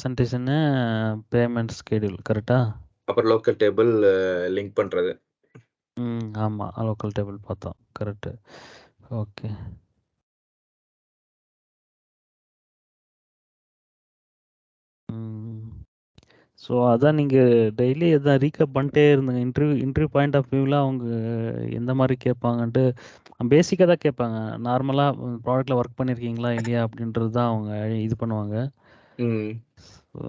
பெர்சன்டேஜ்ன்னு payment schedule கரெக்ட்டா? அப்புறம் local table link பண்றது. ஆமா. லோக்கல் டேபிள் பார்த்தோம். கரெக்ட்டு. ஓகே. ஸோ அதான் நீங்க டெய்லி எதான் ரீகேப் பண்ணிட்டே இருந்தீங்க. இன்டர்வியூ பாயிண்ட் ஆஃப் வியூல அவங்க எந்த மாரி கேட்பாங்கன்ட்டு பேசிக்கா தான் கேட்பாங்க. நார்மலா ப்ராடக்ட்ல ஒர்க் பண்ணியிருக்கீங்களா இல்லையா அப்படின்றது தான் அவங்க இது பண்ணுவாங்க. ம். ஸோ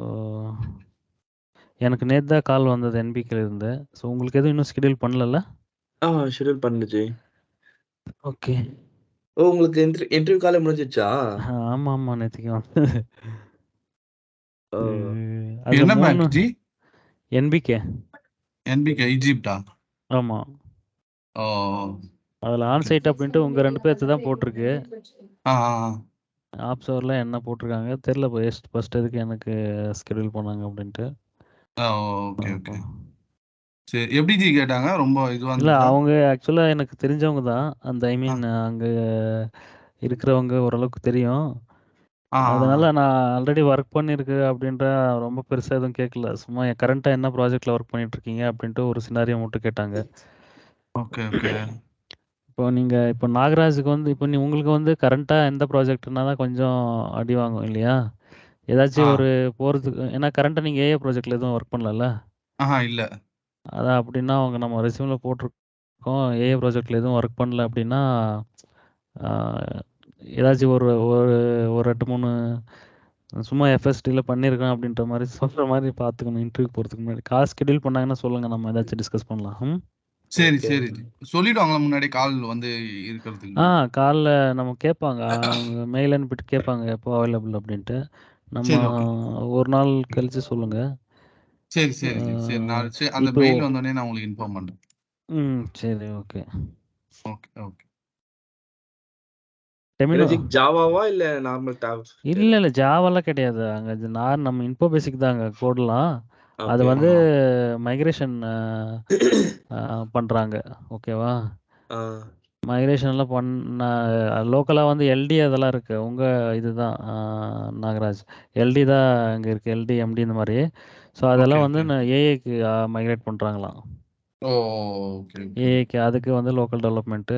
எனக்கு நேத்து தான் கால் வந்தது என்பிகேல இருந்து. ஸோ உங்களுக்கு எதுவும் இன்னும் ஷெட்யூல் பண்ணலல்ல? ஷெட்யூல் பண்ணுச்சு. ஓகே. ஓ! உங்களுக்கு இன்டர்வியூ காலே முடிஞ்சிருச்சா? ஆமாமா. நேத்திக்கு வந்தது. ஓ! அதுல என்ன 3 பேங்க் ஜி? என்பிகே. என்பிகே ஈஜிப்டா? ஆமா. ஓ! அதுல ஆன் சைட் அப்படின்ட்டு உங்க 2 பேர்த்து தான் போட்டிருக்கு. ஆ, ஆப்ஷோர்ல என்ன போட்டிருக்காங்க தெரியல. ஃபர்ஸ்ட் எதுக்கு எனக்கு ஷெட்யூல் பண்ணாங்க அப்படின்ட்டு. Okay, okay. சரி. எப்படி ஜி கேட்டாங்க? ரொம்ப இதுவா இல்ல இருந்துச்சா? அவங்க ஆக்சுவலா எனக்கு தெரிஞ்சவங்க தான். அந்த ஐ ஆ, மீன் அங்க இருக்கிறவங்க ஓரளவுக்கு தெரியும். ஆ, அதனால நான் ஆல்ரெடி ஒர்க் பண்ணியிருக்கு அப்படின்ற ரொம்ப பெருசா எதுவும் கேட்கல. சும்மா கரண்ட்டா என்ன ப்ராஜெக்ட்ல ஒர்க் பண்ணிட்டு இருக்கீங்க அப்படின்ட்டு ஒரு சினாரியோ மட்டும் கேட்டாங்க. Okay, okay. இப்போ நாகராஜுக்கு வந்து இப்போ உங்களுக்கு வந்து கரண்ட்டா எந்த ப்ராஜெக்ட்னா தான் கொஞ்சம் அடி வாங்கும் இல்லையா? ஆ, ஏதாச்சும் ஒரு போறதுக்கு ஏன்னா கரண்ட்டா நீங்க ஏஐ ப்ராஜெக்ட்ல எதுவும் ஒர்க் பண்ணலல்ல? இல்ல. அதான் அப்படின்னா அவங்க நம்ம ரெஸ்யூம்ல போட்டிருக்கோம். ஏஐ ப்ராஜெக்ட்ல எதுவும் ஒர்க் பண்ணல அப்படின்னா, ஆ, ஏதாச்சும் ஒரு ஒரு ஒரு 2, 3 சும்மா எஃப்எஸ்டில பண்ணியிருக்கேன் அப்படின்ற மாரி சொல்ற மாரி பார்த்துக்கணும் இன்டர்வியூ போறதுக்கு முன்னாடி. கால் ஷெட்யூல் பண்ணாங்கன்னா சொல்லுங்க. நம்ம ஏதாச்சும் டிஸ்கஸ் பண்ணலாம். சரி, ஓகே. சரி ஜி. சொல்லிடுவாங்களா முன்னாடி கால் வந்து இருக்கிறதுக்கு? காலைல நம்ம கேட்பாங்க. அவங்க மெயில் அனுப்பிட்டு கேட்பாங்க எப்போ அவைலபிள் அப்படின்ட்டு. நம்ம சரி, ஓகே. ஒரு நாள் கழிச்சு சொல்லுங்க. சரி, சரி ஜி. சரி, நான் அந்த இப்போ மெயில் வந்தோடனே நான் உங்களுக்கு இன்ஃபார்ம் பண்றேன். சரி ஓகே. Okay, okay. டெமினோ எனர்ஜிக் ஜாவாவா இல்ல நார்மல் டாப்? இல்ல ஜாவாலாம் கிடையாது. அங்க நம்ம இன்ஃபோ பேசிக் தான் அங்க கோட்லாம். அது ஓகே. வந்து ஆஹா. மைக்ரேஷன் பண்றாங்க. ஓகேவா? ஆ. மைக்ரேஷன்லாம் லோக்கலா வந்து எல்டி அதெல்லாம் இருக்கு. உங்க இதுதான் நாகராஜ். எல்டி தான் அங்க இருக்கு. எல்டி, எம்டி இந்த மாரி. ஸோ ஓகே, அதெல்லாம் வந்து ஓகே. ஏஐக்கு மைக்ரேட் பண்றாங்களாம். ஓ! Okay, okay. ஏஐக்கு அதுக்கு வந்து லோக்கல் டெவலப்மெண்ட்டு,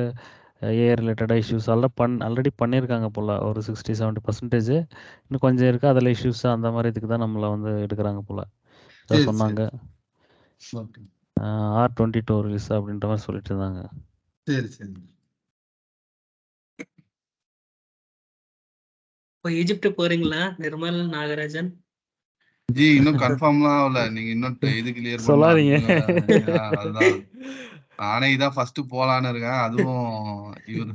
ஏஐ ரிலேட்டடா இஷ்யூஸ் எல்லாம் ஆல்ரெடி பண்ணியிருக்காங்க போல. ஒரு 60, 70% இன்னும் கொஞ்சம் இருக்கு. அதில இஷ்யூஸ் அந்த மாரி இதுக்கு தான் நம்மள வந்து எடுக்குறாங்க போல. இதான் சரி, சொன்னாங்க. சரி. ஓகே. R22 ரிலீஸ் அப்படின்ற மாரி சொல்லிட்டு இருந்தாங்க. சரி, சரி. இப்போ ஈஜிப்ட் போறீங்களா நிர்மல் நாகராஜன்? ஜி இன்னும் கன்ஃபார்ம்லாம் ஆகல. நீங்க இன்னும் இது கிளியர் பண்ணணும், அது சொல்லாதீங்க. அதுதான். நானே இதான் ஃபர்ஸ்ட் போலான்னு இருக்கேன். அதுவும் இவர்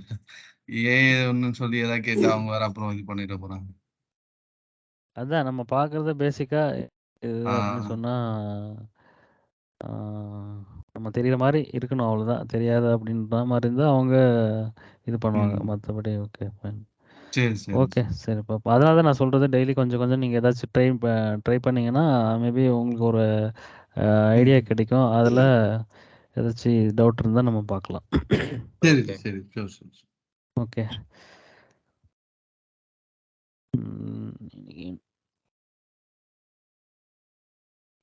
ஏன்னு சொல்லி ஏதாவது கேட்டு அவங்க வேற அப்புறம் இது பண்ணிட போறாங்க. அதான் நம்ம பார்க்குறது பேசிக்கா இது ஆ, அப்படின்னு சொன்னா, ஆ, நம்ம தெரியிற மாரி இருக்கணும் அவ்வளோதான். தெரியாது அப்படின்ற மாரி இருந்தா அவங்க இது பண்ணுவாங்க. ம். மத்தபடி ஓகே ஃபைன். சரி, சரி. ஓகே சரிப்பா. அதனால தான் நான் சொல்றது டெய்லி கொஞ்சம் கொஞ்சம் நீங்க ஏதாச்சும் ட்ரை பண்ணீங்கன்னா, மேபி உங்களுக்கு ஒரு ஐடியா ம். கிடைக்கும். அதில ஏதாச்சும் டவுட் இருந்தா நம்ம பார்க்கலாம். சரி, ஓகே. சரி. Sure, sure. ஓகே. ம்.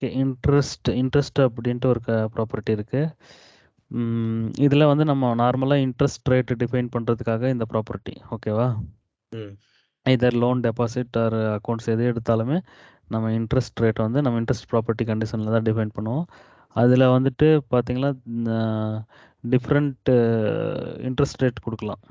இன்ட்ரெஸ்ட் அப்படின்ட்டு ஒரு ப்ராப்பர்ட்டி இருக்கு. இதில வந்து நம்ம நார்மலா இன்ட்ரெஸ்ட் ரேட் டிஃபைன் பண்றதுக்காக இந்த ப்ராப்பர்ட்டி. ஓகேவா? ம். Either loan, deposit or accounts எது எடுத்தாலுமே நம்ம இன்ட்ரெஸ்ட் ரேட் வந்து நம்ம இன்ட்ரெஸ்ட் ப்ராப்பர்ட்டி கண்டிஷன்ல தான் டிஃபைன் பண்ணுவோம். அதில வந்துட்டு பார்த்தீங்கன்னா, டிஃப்ரெண்ட் இன்ட்ரெஸ்ட் ரேட் குடுக்கலாம்.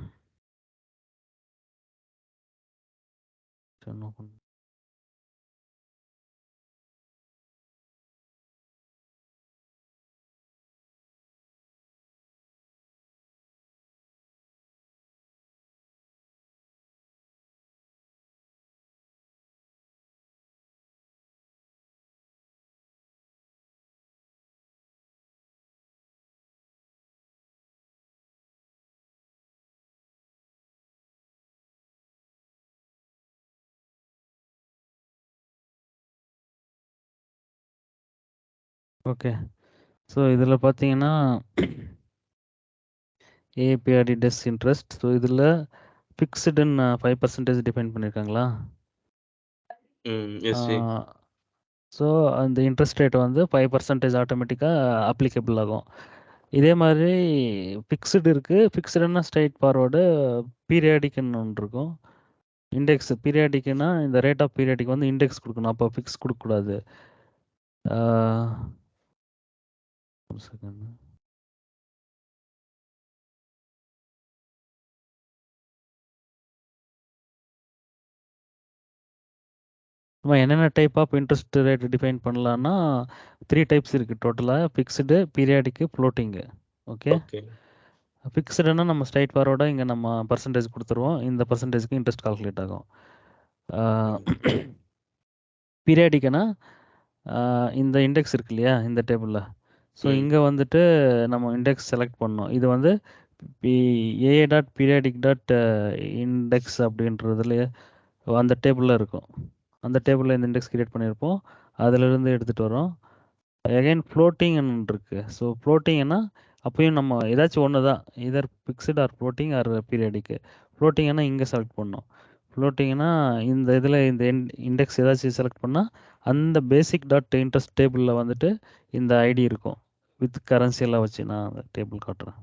ஓகே. ஸோ இதில பார்த்தீங்கன்னா, ஏபிஆர்டி டெஸ் இன்ட்ரெஸ்ட். ஸோ இதில ஃபிக்ஸ்டுன்னு 5% டிஃபைன் பண்ணியிருக்காங்களா? எஸ்ஜி. ஸோ அந்த இன்ட்ரெஸ்ட் ரேட் வந்து 5% ஆட்டோமேட்டிக்காக அப்ளிகபிள் ஆகும். இதே மாதிரி ஃபிக்ஸ்டு இருக்குது. ஃபிக்ஸ்டுன்னா ஸ்ட்ரைட் ஃபார்வர்டு, பீரியாடிக்னு ஒன்று இருக்கும். இண்டெக்ஸ் பீரியாடிக்னா இந்த ரேட் ஆஃப் பீரியாடிக் வந்து இண்டெக்ஸ் கொடுக்கணும், அப்போ ஃபிக்ஸ் கொடுக்கக்கூடாது. ஒரு செகண்ட். நம்ம என்னென்ன type of interest rate define பண்ணலான்னா 3 டைப்ஸ் இருக்குது டோட்டலாக: fixed, periodic, floating. Okay, okay. ஃபிக்ஸ்டுன்னா நம்ம ஸ்ட்ரைட் ஃபார்வர்டாக இங்கே நம்ம பர்சன்டேஜ் கொடுத்துருவோம், இந்த பர்சன்டேஜ்க்கு இன்ட்ரெஸ்ட் கால்குலேட் ஆகும். பீரியாடிக்குன்னா இந்த இண்டெக்ஸ் இருக்கு இல்லையா இந்த டேபிளில், ஸோ இங்கே வந்துட்டு நம்ம இண்டெக்ஸ் செலக்ட் பண்ணோம். இது வந்து AA.periodic.index அப்படின்றதுல அந்த டேபிளில் இருக்கும். அந்த டேபிளில் இந்த இண்டெக்ஸ் கிரியேட் பண்ணியிருப்போம், அதிலிருந்து எடுத்துகிட்டு வரோம். அகைன் ஃப்ளோட்டிங்னு இருக்குது. ஸோ ஃப்ளோட்டிங்னா அப்பயும் நம்ம ஏதாச்சும் ஒன்று தான், இதர் ஃபிக்ஸ்டு ஆர் ஃப்ளோட்டிங் ஆர் பீரியாடிக்கு. ஃப்ளோட்டிங்னா இங்கே செலக்ட் பண்ணோம். ஃப்ளோட்டிங்னா இந்த இதில் இந்த இண்டெக்ஸ் ஏதாச்சும் செலக்ட் பண்ணால் அந்த basic.interest டேபிளில் வந்துட்டு இந்த ஐடி இருக்கும், வித் கரன்சி எல்லாம் வச்சு. நான் அந்த டேபிள் காட்டுறேன்.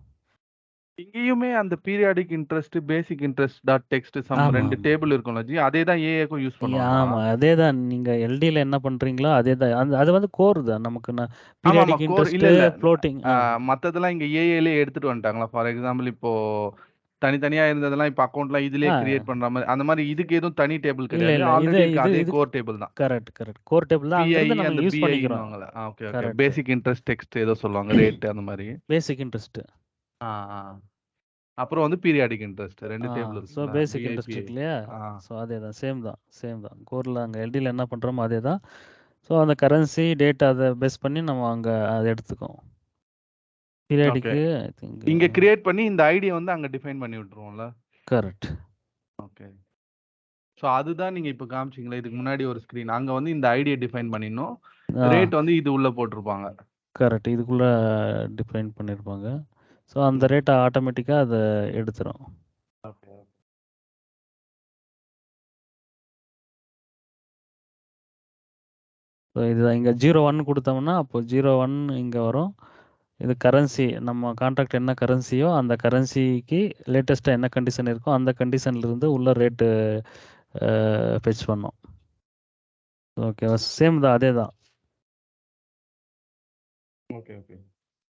இங்கேயுமே அந்த பீரியாடிக் இன்ட்ரெஸ்ட், பேசிக் இன்ட்ரெஸ்ட் டாட் டெக்ஸ்ட் சம் ஆமா, 2 ஆமா. டேபிள் இருக்கும்ல ஜி, அதே தான் ஏஏக்கும் யூஸ் பண்ணுவாங்களா? ஆமாம், அதே தான். நீங்கள் எல்டியில் என்ன பண்ணுறீங்களோ அதே தான். அது வந்து கோர் தான் நமக்கு. ஆமாமா, பீரியாடிக் கோர் இன்ட்ரெஸ்ட், இல்ல ஃப்ளோட்டிங். மத்ததெல்லாம் இங்க ஏஏலே எடுத்துட்டு வந்துட்டாங்களா? ஃபார் எக்ஸாம்பிள் இப்போ தனித்தனியா இருந்ததெல்லாம் இப்போ அக்கௌண்ட்லாம் இதுலயே கிரியேட் பண்ற மாதிரி, அந்த மாதிரி இதுக்கு எதுவும் தனி டேபிள் இல்லை கிடையாது, இல்லை, ஆல்ரெடி இருக்க அதே இது கோர் டேபிள் தான். கரெக்ட் கோர் டேபிள் தான். பிஐ அங்கிருந்து நம்ம அந்த யூஸ் பண்ணிக்கிறோம். பிஐன்னுவாங்கல்ல. ஓகே ஓகே, கரெக்ட், பேசிக் இன்ட்ரெஸ்ட் டெக்ஸ்ட் ஏதோ சொல்லுவாங்க, ரேட் அந்த மாதிரி. பேசிக் இன்ட்ரெஸ்ட். அப்புறம் வந்து பீரியாடிக் இன்ட்ரெஸ்ட் 2 டேபிள் ஸோ இருக்குல்ல, பேசிக் பிஐ இன்ட்ரெஸ்ட் பிஐ. இருக்கு இல்லையா, ஸோ அதே தான், சேம் தான் கோரில். அங்கே எல்டியில் என்ன பண்ணுறோமோ அதே தான். ஸோ அந்த கரன்சி டேட் அதை பேஸ் பண்ணி நம்ம அங்கே அதை எடுத்துக்கோம். பீரியாடிக்கு ஐ திங்க் இங்க கிரியேட் பண்ணி இந்த ஐடியை வந்து அங்க டிஃபைன் பண்ணி விட்டுருவோம்ல. கரெக்ட். ஓகே, ஸோ அதுதான் நீங்க இப்போ காமிச்சிங்களா? இதுக்கு முன்னாடி ஒரு ஸ்க்ரீன் அங்க வந்து இந்த ஐடியை டிஃபைன் பண்ணிடணும், ரேட் வந்து இது உள்ள போட்டிருப்பாங்க. கரெக்ட், இதுக்குள்ளே டிஃபைன் பண்ணியிருப்பாங்க. ஸோ அந்த ரேட்டை ஆட்டோமேட்டிக்காக அதை எடுத்துரும். ஓகே, ஸோ இதுதான் இங்கே 01 கொடுத்தோம்னா அப்போ 01 இங்கே வரும். இது கரன்சி, நம்ம கான்ட்ராக்ட் என்ன கரன்சியோ அந்த கரன்சிக்கு லேட்டஸ்ட்டாக என்ன கண்டிஷன் இருக்கோ அந்த கண்டிஷன்லேருந்து உள்ள ரேட்டு ஃபெச் பண்ணோம். ஓகேவா, சேம் தான், அதே தான். ஓகே ஓகே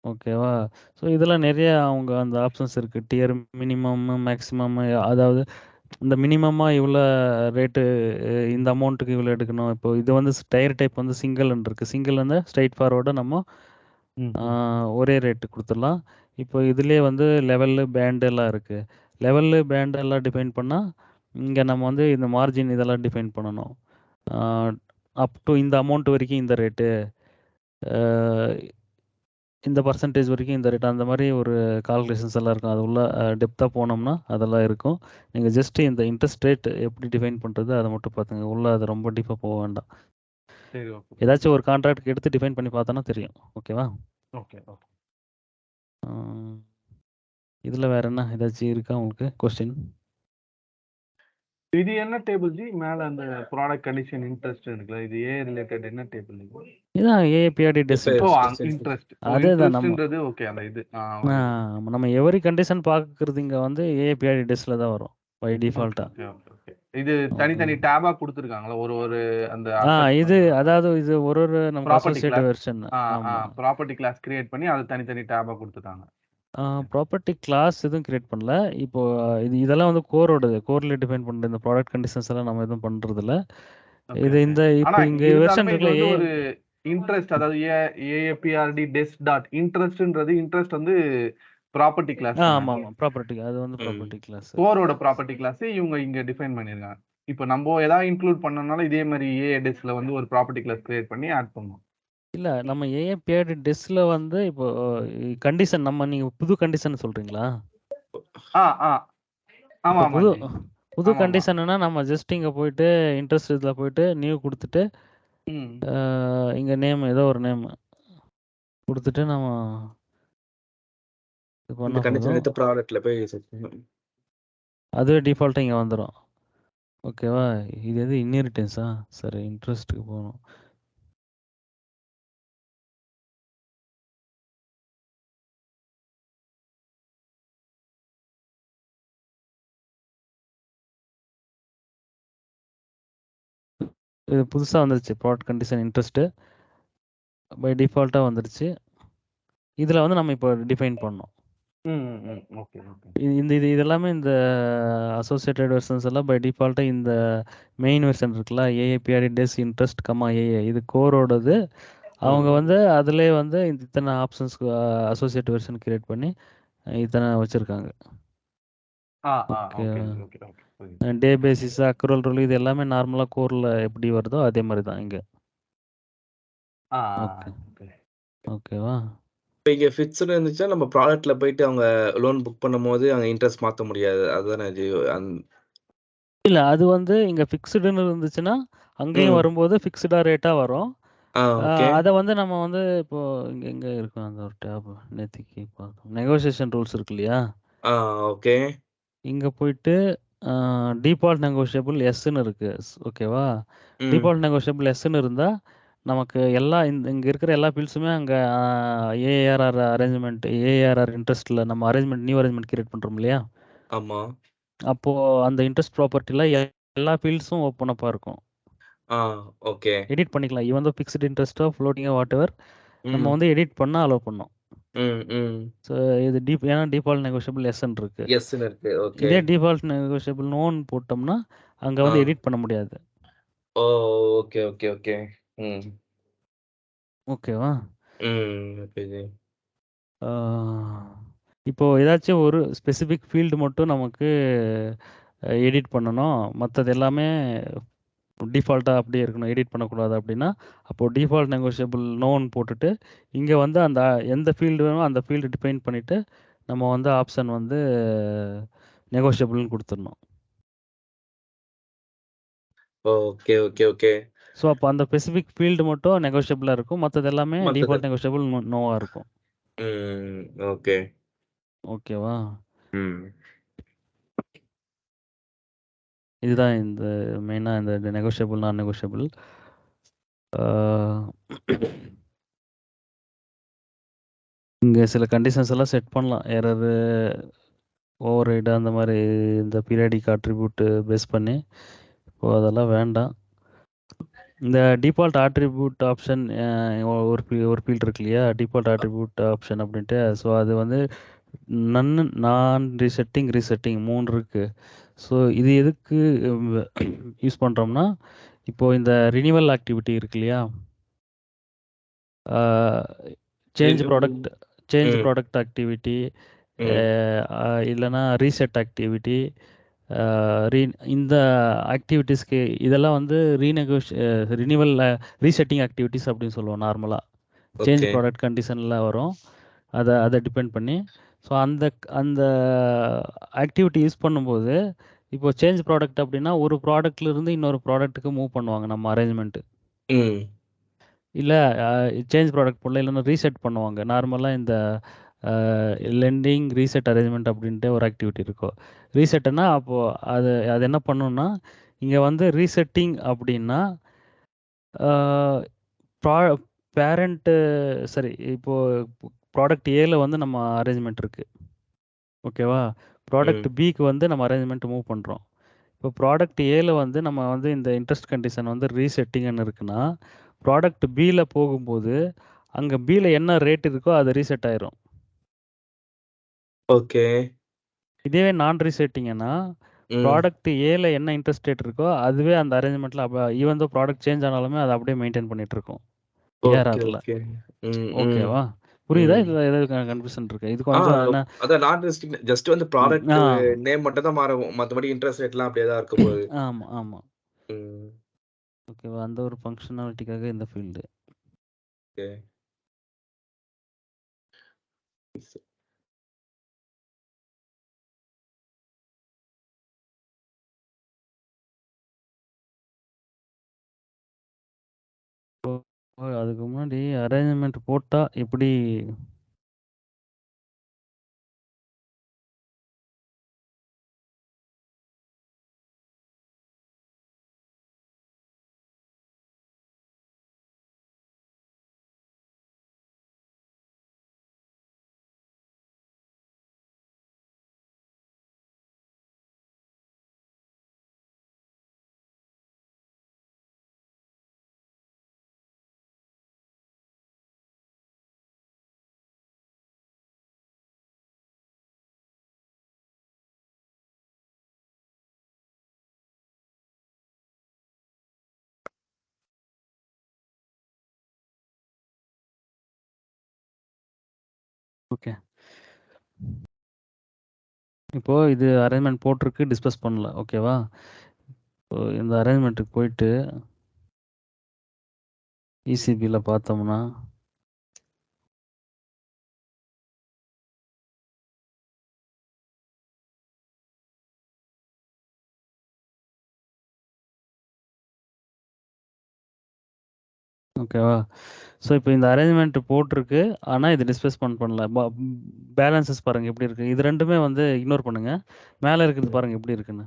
ஓகேவா. ஸோ இதில் நிறைய அவங்க அந்த ஆப்ஷன்ஸ் இருக்குது, டியர் மினிமம் மேக்ஸிமம். அதாவது இந்த மினிமமாக இவ்வளோ ரேட்டு, இந்த அமௌண்ட்டுக்கு இவ்வளோ எடுக்கணும். இப்போ இது வந்து டயர் டைப் வந்து சிங்கிள்னு இருக்குது. சிங்கிள் வந்து ஸ்ட்ரைட் ஃபார்வர்டாக நம்ம ஒரே ரேட்டு கொடுத்துடலாம். இப்போ இதுலேயே வந்து லெவலு பேண்டு எல்லாம் இருக்குது. லெவலு பேண்டு எல்லாம் டிஃபைன் பண்ணால் இங்கே நம்ம வந்து இந்த மார்ஜின் இதெல்லாம் டிஃபைன் பண்ணணும். அப் டு இந்த அமௌண்ட் வரைக்கும் இந்த ரேட்டு, இந்த பர்சன்டேஜ் வரைக்கும் இந்த ரேட், அந்த மாதிரி ஒரு கால்குலேஷன்ஸ் எல்லாம் இருக்கும். அது உள்ள டெப்த்தாக போனோம்னா அதெல்லாம் இருக்கும். நீங்கள் ஜஸ்ட்டு இந்த இன்ட்ரெஸ்ட் ரேட் எப்படி டிஃபைன் பண்ணுறது அதை மட்டும் பார்த்துங்க. உள்ளே அது ரொம்ப டீப்பாக போக வேண்டாம். சரி, ஓகே. ஏதாச்சும் ஒரு கான்ட்ராக்ட் எடுத்து டிஃபைன் பண்ணி பார்த்தோன்னா தெரியும். ஓகேவா. Okay okay. இதில் வேறு என்ன ஏதாச்சும் இருக்கா உங்களுக்கு கொஸ்டின்? இது என்ன டேபிள் ஜி? மேல அந்த ப்ராடக்ட் கண்டிஷன் இன்ட்ரெஸ்ட் இருக்குல்ல, இது ஏ ரிலேட்டட் என்ன டேபிள் இது? இதான் ஏபிஆர்டி டெஸ்ட். இன்ட்ரெஸ்ட். அதேதான் இன்ட்ரெஸ்ட்ன்றது ஓகே, அந்த இது. நம்ம எவரி கண்டிஷன் பார்க்கறது இங்கே வந்து ஏபிஆர்டி டெஸ்ட்டில் தான் வரும் பை டிஃபால்ட்டா. Okay okay. இது தனித்தனி டேபா கொடுத்துருக்காங்களா ஒரு அந்த இது அதாவது இது ஒரு நமக்கு associate version. Property class create பண்ணி அது தனித்தனி டேபா கொடுத்துட்டாங்க. ப்ராப்பர்ட்டி கிளாஸ் எதுவும் கிரியேட் பண்ணல. இப்போ இதெல்லாம் வந்து கோர்ல டிஃபைன் பண்ணுற இந்த ப்ராடக்ட் கண்டிஷன்ஸ் எல்லாம் நம்ம எதுவும் பண்றது இல்ல. இது இந்த இப்போ இங்க வெர்ஷன் இருக்குல்ல, ஒரு இன்ட்ரெஸ்ட், அதாவது ஏஏபிஆர்டி டெஸ் டாட் இன்ட்ரெஸ்ட்ன்றது இன்ட்ரெஸ்ட் வந்து ப்ராப்பர்ட்டி கிளாஸ். ஆமா ப்ராப்பர்ட்டி, அது வந்து ப்ராப்பர்ட்டி கிளாஸ், கோரோட ப்ராப்பர்ட்டி கிளாஸ் இவங்க இங்க டிஃபைன் பண்ணிருக்காங்க. இப்போ நம்ம ஏதாவது இன்க்ளூட் பண்ணனால இதே மாதிரி ஏஏடெஸ்ல வந்து ஒரு ப்ராப்பர்ட்டி கிளாஸ் கிரியேட் பண்ணி ஆட் பண்ணுவோம். இல்ல நம்ம ஏஏபிஆர்டி டெஸ்ல வந்து இப்போ கண்டிஷன் நீங்க புது கண்டிஷன் சொல்றீங்களா? ஆமா, புது கண்டிஷன்னா நம்ம ஜஸ்ட் இங்க போயிட்டு இன்ட்ரெஸ்ட் இதுல போயிட்டு நியூ கொடுத்துட்டு இங்க நேம் ஏதோ ஒரு நேம் கொடுத்துட்டு நம்ம இந்த கண்டிஷன் எடுத்து ப்ராடக்ட்ல போய் செட் பண்ணனும். அதுவே டிஃபால்ட்டா இங்க வந்துரும். ஓகேவா? இது எது இன்ஹெரிட்டன்ஸா? சரி, இன்ட்ரெஸ்ட்டுக்கு போணும். இது புதுசா வந்துருச்சு. Product condition interest. பை டிஃபால்ட்டா வந்துருச்சு. இதுல வந்து நம்ம இப்போ டிஃபைன் பண்ணணும். ஓகே ஓகே இது எல்லாமே இந்த அசோசியேட்டட் வெர்ஷன்ஸ் எல்லாம் பை டிஃபால்ட்டா இந்த மெயின் வெர்ஷன் இருக்குல்ல, ஏஏபிஆர்இ டெஸ் இன்ட்ரெஸ்ட் கமா ஏஏ, இது கோரோடது. அவங்க வந்து அதிலே வந்து இத்தனை ஆப்ஷன்ஸ் அசோசியேட் வெர்ஷன் கிரியேட் பண்ணி இத்தனை வச்சிருக்காங்க. ஓகே ஓகே ஓகே புரியுது. டே பேசிஸ், அக்ரூவல் ரூல், இது எல்லாமே நார்மலா கோர்ல எப்படி வருதோ அதே மாதிரி தான் இங்க. ஓகே, ஓகே ஓகேவா? இப்போ இங்க ஃபிக்ஸ்டு இருந்துச்சுன்னா, நம்ம ப்ராடக்ட்ல போயிட்டு அவங்க லோன் புக் பண்ணும்போது அங்க இன்ட்ரெஸ்ட் மாத்த முடியாது. அதுதானே இது? இல்ல, அது வந்து இங்க ஃபிக்ஸ்டுன்னு இருந்துச்சுன்னா அங்கேயும் ம். வரும்போது ஃபிக்ஸ்டா ரேட்டா வரும். ஓகே. அதை வந்து நம்ம வந்து இப்போ இங்க எங்க இருக்கும் அந்த ஒரு டேப், நேத்திக்கு பார்த்தோம், நெகோசியேஷன் ரூல்ஸ் இருக்கு இல்லையா? ஓகே. இங்க போயிட்டு டிஃபால்ட் நெகோஷியபிள் எஸ்ன்னு இருக்கு. ஓகேவா? ம். டிஃபால்ட் நெகோஷியபிள் எஸ்ன்னு இருந்தா நமக்கு எல்லா இங்க இருக்கிற எல்லா ஃபீல்ட்ஸுமே அங்க ஏஆர்ஆர் அரேஞ்ச்மெண்ட், ஏஆர்ஆர் இன்ட்ரெஸ்ட்ல நம்ம அரேஞ்ச்மெண்ட், நியூ அரேஞ்ச்மெண்ட் கிரியேட் பண்றோம் இல்லையா? ஆமா. அப்போ அந்த இன்ட்ரெஸ்ட் ப்ராப்பர்ட்டில எல்லா ஃபீல்ட்ஸும் ஓப்பன் அப்பா இருக்கும். ஓகே. எடிட் பண்ணிக்கலாம். Even though fixed இன்ட்ரெஸ்ட்டோ ஃப்ளோட்டிங்கோ what ever, நம்ம ம். வந்து எடிட் பண்ண அலோவ் பண்ணோம். ம். ம். ஸோ இது ஏன்னா டிஃபால்ட் நெகோஷியபிள் எஸ்ன்னு இருக்கு. எஸ்ன்னு இருக்கு. ஓகே. இதே டிஃபால்ட் நெகோஷியபிள் நோன்னு போட்டோம்னா அங்க ஆ. வந்து எடிட் பண்ண முடியாது. Okay, okay, okay. ம். ஓகேவா? Okay G. இப்போ ஏதாச்சும் ஒரு ஸ்பெசிஃபிக் ஃபீல்டு மட்டும் நமக்கு எடிட் பண்ணணும், மற்றது எல்லாமே டிஃபால்ட்டாக அப்படியே இருக்கணும், எடிட் பண்ணக்கூடாது அப்படின்னா, அப்போது டிஃபால்ட் நெகோஷியபிள் நோன்னு போட்டுட்டு இங்கே வந்து அந்த எந்த ஃபீல்டு வேணுமோ அந்த ஃபீல்டு டிஃபைன் பண்ணிவிட்டு நம்ம வந்து ஆப்ஷன் வந்து நெகோஷியபிள்னு கொடுத்துடணும். Okay, okay, okay. ஸோ அப்போ அந்த ஸ்பெசிஃபிக் ஃபீல்டு மட்டும் நெகோஷியபிளாக இருக்கும், மற்றது எல்லாமே மத்தது. டிஃபால்ட் நெகோஷியபிள் நோவாக இருக்கும். ஓகே. ஓகேவா? ம். இதுதான் இந்த மெயினாக இந்த நெகோஷியபிள், நான் நெகோஷியபிள். இங்கே சில கண்டிஷன்ஸ் எல்லாம் செட் பண்ணலாம். எரரு, ஓவர் ரைடு, அந்த மாதிரி இந்த பீரியாடிக் அட்ரிபியூட் பேஸ் பண்ணி. இப்போ அதெல்லாம் வேண்டாம். இந்த டிஃபால்ட் ஆட்ரிபியூட் ஆப்ஷன் ஒரு ஃபீல்டு இருக்கு இல்லையா, டிஃபால்ட் ஆட்ரிபியூட் ஆப்ஷன் அப்படின்ட்டு. ஸோ அது வந்து நான் ரீசெட்டிங் 3 இருக்கு. ஸோ இது எதுக்கு யூஸ் பண்ணுறோம்னா, இப்போது இந்த ரினிவல் ஆக்டிவிட்டி இருக்கு இல்லையா, சேஞ்ச் ப்ராடக்ட் ஆக்டிவிட்டி, இல்லைன்னா ரீசெட் ஆக்டிவிட்டி, இந்த ஆக்டிவிட்டீஸ்க்கு இதெல்லாம் வந்து ரினிவல் ரீசெட்டிங் ஆக்டிவிட்டீஸ் அப்படின்னு சொல்லுவோம் நார்மலாக. Change okay. ப்ராடக்ட் கண்டிஷனில் வரும். அதை டிபெண்ட் பண்ணி. ஸோ அந்த அந்த ஆக்டிவிட்டி யூஸ் பண்ணும்போது, இப்போ சேஞ்ச் ப்ராடக்ட் அப்படின்னா ஒரு ப்ராடக்ட்லேருந்து இன்னொரு ப்ராடக்ட்டுக்கு மூவ் பண்ணுவாங்க நம்ம அரேஞ்ச்மெண்ட்டு. ம். இல்லை சேஞ்ச் ப்ராடக்ட் போடல, இல்லைன்னா ரீசெட் பண்ணுவாங்க. நார்மலாக இந்த லெண்டிங் ரீசெட் அரேஞ்ச்மெண்ட் அப்படின்ட்டு ஒரு ஆக்டிவிட்டி இருக்கும். ரீசெட்டுன்னா அப்போது அது அது என்ன பண்ணுன்னா, இங்கே வந்து ரீசெட்டிங் அப்படின்னா ப்ரா பேரண்ட்டு, சரி, இப்போது ப்ராடக்ட் ஏல வந்து நம்ம அரேஞ்ச்மெண்ட் இருக்குது. ஓகேவா? ப்ராடக்ட் பிக்கு வந்து நம்ம அரேஞ்ச்மெண்ட் மூவ் பண்ணுறோம். இப்போ ப்ராடக்ட் ஏல வந்து நம்ம வந்து இந்த இன்ட்ரெஸ்ட் கண்டிஷன் வந்து ரீசெட்டிங்னு இருக்குன்னா, ப்ராடக்ட் பியில் போகும்போது அங்கே பியில் என்ன ரேட் இருக்கோ அது ரீசெட் ஆயிரும். ஓகே. இதுவே நான் ரீசெட்டிங்னா, ப்ராடக்ட் ஏல என்ன இன்ட்ரெஸ்ட் ரேட் இருக்கோ அதுவே அந்த அரேஞ்ச்மெண்ட்டில் ஈவன் தோ ப்ராடக்ட் சேஞ்ச் ஆனாலுமே அதை அப்படியே மெயின்டைன் பண்ணிட்டு இருக்கோம் ஏஆர்ஆரில். ஓகே. ஓகேவா? புரியுதா? இதில் ஏதாவது கன்ஃபியூஷன் இருக்கு? இது ஆ கொஞ்சம் என்ன. அதான் நான் ரெஸ்ட்ரிக்ட் ஜஸ்ட் வந்து ப்ராடக்ட் நேம் மட்டும் தான் மாறும். மத்தபடி இன்ட்ரெஸ்ட் ரேட்லாம் அப்படியே தான் இருக்க போகுது. ஆமாம் ஆமாம். ம். ஓகேவா? அந்த ஒரு ஃபங்க்ஷனாலிட்டிக்காக இந்த ஃபீல்டு. ஓகே. அதுக்கு முன்னாடி அரேஞ்ச்மெண்ட் போட்டால் எப்படி ஓகே. இப்போ இது அரேஞ்ச்மெண்ட் போட்டிருக்கு, டிஸ்பஸ் பண்ணல. ஓகேவா? இப்போ இந்த அரேஞ்ச்மெண்ட்டுக்கு போயிட்டு இசிபில பார்த்தோம்னா ஓகேவா? ஸோ இப்போ இந்த அரேஞ்ச்மெண்ட் போட்டிருக்கு, ஆனால் இது டிஸ்பிளேஸ்மெண்ட் பண்ணல. பேலன்சஸ் பாருங்க எப்படி இருக்கு. இது ரெண்டுமே வந்து இக்னோர் பண்ணுங்க. மேலே இருக்கிறது பாருங்க எப்படி இருக்குன்னு.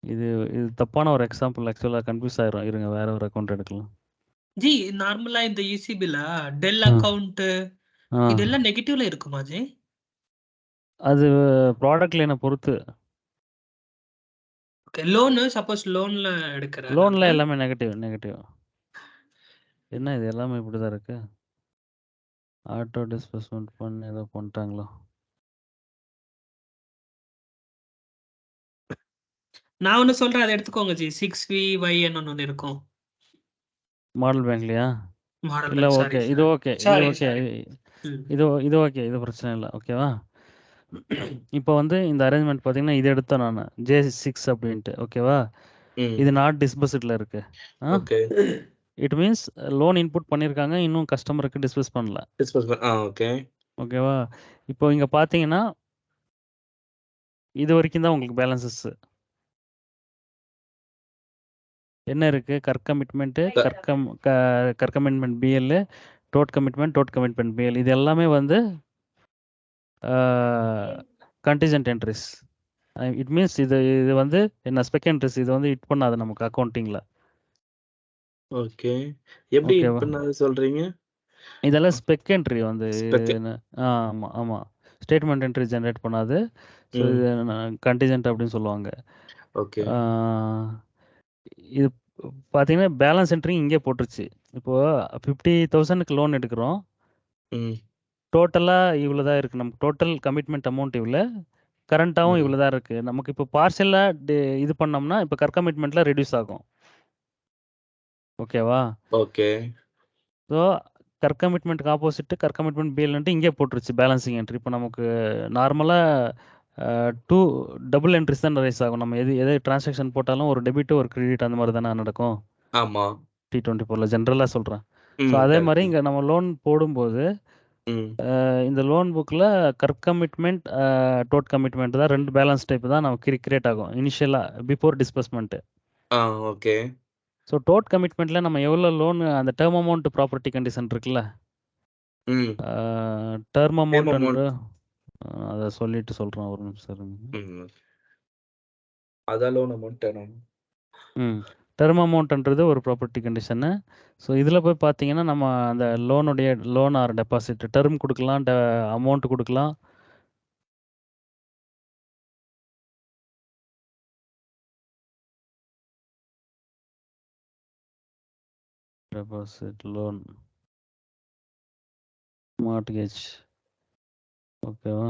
இது இது தப்பான ஒரு எக்ஸாம்பிள். ஆக்சுவலாக கன்ஃபியூஸ் ஆயிரும். இருங்க, வேற ஒரு அக்கௌண்ட் எடுக்கலாம். ஜி நார்மலா இந்த இசிபில டெல் ஆ. அக்கவுண்ட் ஆ. இதெல்லாம் நெகட்டிவ்ல இருக்குமா ஜி? அது ப்ராடக்ட் லைனை பொறுத்து. ஓகே. லோனு சப்போஸ் லோன்ல எடுக்கிறேன் லோனில் நானு. எல்லாமே நெகட்டிவ். என்ன இது எல்லாமே இப்படி தான் இருக்கு. ஆட்டோ டிஸ்பர்ஸ்மெண்ட் பண்ணி ஏதோ பண்ணிட்டாங்களோ. நான் ஒண்ணு சொல்றேன், அதை எடுத்துக்கோங்க ஜி. 6VYN ஒண்ணு இருக்கும். மாடல் பேங்க்லையா? மாடல் இல்லை, பேங்க். ஓகே. சாரி இது ஓகே. இது சாரி ஓகே. சாரி. ம். இது ஓகே. இது பிரச்சனை இல்லை. ஓகேவா? இப்போ வந்து இந்த அரேஞ்ச்மெண்ட் பார்த்தீங்கன்னா இது எடுத்தேன் நான் J6 அப்படின்ட்டு. ஓகேவா? ம். இது நாட் டிஸ்பர்ஸ்டில் இருக்கு. Okay. It means loan input பண்ணியிருக்காங்க, இன்னும் கஸ்டமருக்கு டிஸ்பர்ஸ் பண்ணல. டிஸ்பர்ஸ்மென்ட். ஓகே. ஓகேவா? இப்போ இங்கே பார்த்தீங்கன்னா இது வரைக்கும் தான் உங்களுக்கு பேலன்சஸ் என்ன இருக்கு. Commitment, commitment PL, commitment PL, இது எல்லாமே வந்து கண்டிஜென்ட் என்ட்ரிஸ். இட் மீன்ஸ் இது வந்து என்ன ஸ்பெக் என்ட்ரிஸ். இது வந்து இட் பண்ணாது நமக்கு அக்கௌண்டிங்கில். ஓகே. எப்படி ஓகேவா? பண்ணாது சொல்றீங்க? இதெல்லாம் ஸ்பெக் என்ட்ரி வந்து ஸ்பெக். ஆமாம் ஸ்டேட்மெண்ட் என்ட்ரி ஜென்ரேட் பண்ணாது. ஸோ ம். இது கண்டிஜென்ட் அப்படின்னு சொல்லுவாங்க. ஓகே. இது பார்த்தீங்கன்னா பேலன்ஸ் என்ட்ரி இங்கே போட்டுருச்சு. இப்போது 50,000க்கு லோன் எடுக்கிறோம். ம். டோட்டலாக இவ்வளோ தான் இருக்குது. நமக்கு டோட்டல் கமிட்மெண்ட் அமௌண்ட் இவ்வளோ, கரண்ட்டாகவும் ம். இவ்வளோ தான் இருக்குது. நமக்கு இப்போ பார்சலாக இது பண்ணோம்னா இப்போ கமிட்மெண்ட்டில் ரெடியூஸ் ஆகும். ஓகேவா? ஓகே. ஸோ கமிட்மெண்ட்டுக்கு ஆப்போசிட் கமிட்மெண்ட் பிஎல்ன்ட்டு இங்கே போட்டுருச்சு பேலன்சிங் என்ட்ரி. இப்போ நமக்கு நார்மலாக 2 டபுள் என்ட்ரிஸ் தான் ரைஸ் ஆகும். நம்ம எது டிரான்சாக்ஷன் போட்டாலும் ஒரு டெபிட் ஒரு கிரெடிட் அந்த மாதிரி தானே நடக்கும். ஆமா. T24ல ஜென்ரலாக சொல்கிறேன். ஸோ ம். அதே மாதிரி கரெக்ட். இங்கே நம்ம லோன் போடும்போது ம். இந்த லோன் புக்கில் கமிட்மெண்ட், கமிட்மெண்ட் தான் 2 பேலன்ஸ் டைப் தான் நமக்கு கிரியேட் ஆகும் இனிஷியலாக பிஃபோர் டிஸ்பர்ஸ்மெண்ட்டு. ஓகே. ஸோ கமிட்மெண்ட்டில் நம்ம எவ்வளோ லோன் அந்த டேர்ம் அமௌண்ட் ப்ராப்பர்ட்டி கண்டிஷன் இருக்குல்ல, ம். Term amount amount. அதை சொல்லிட்டு சொல்கிறேன், ஒரு நிமிஷம் இருங்க. ம். அதான் லோன் அமௌண்ட். டெர்ம் அமௌண்ட்ன்றது ஒரு ப்ராப்பர்ட்டி கண்டிஷனு. ஸோ இதில் போய் பார்த்தீங்கன்னா நம்ம அந்த லோன் ஆர் டெபாசிட் டெர்ம் கொடுக்கலாம், அமௌண்ட் கொடுக்கலாம். Deposit, loan, mortgage. ஓகேவா?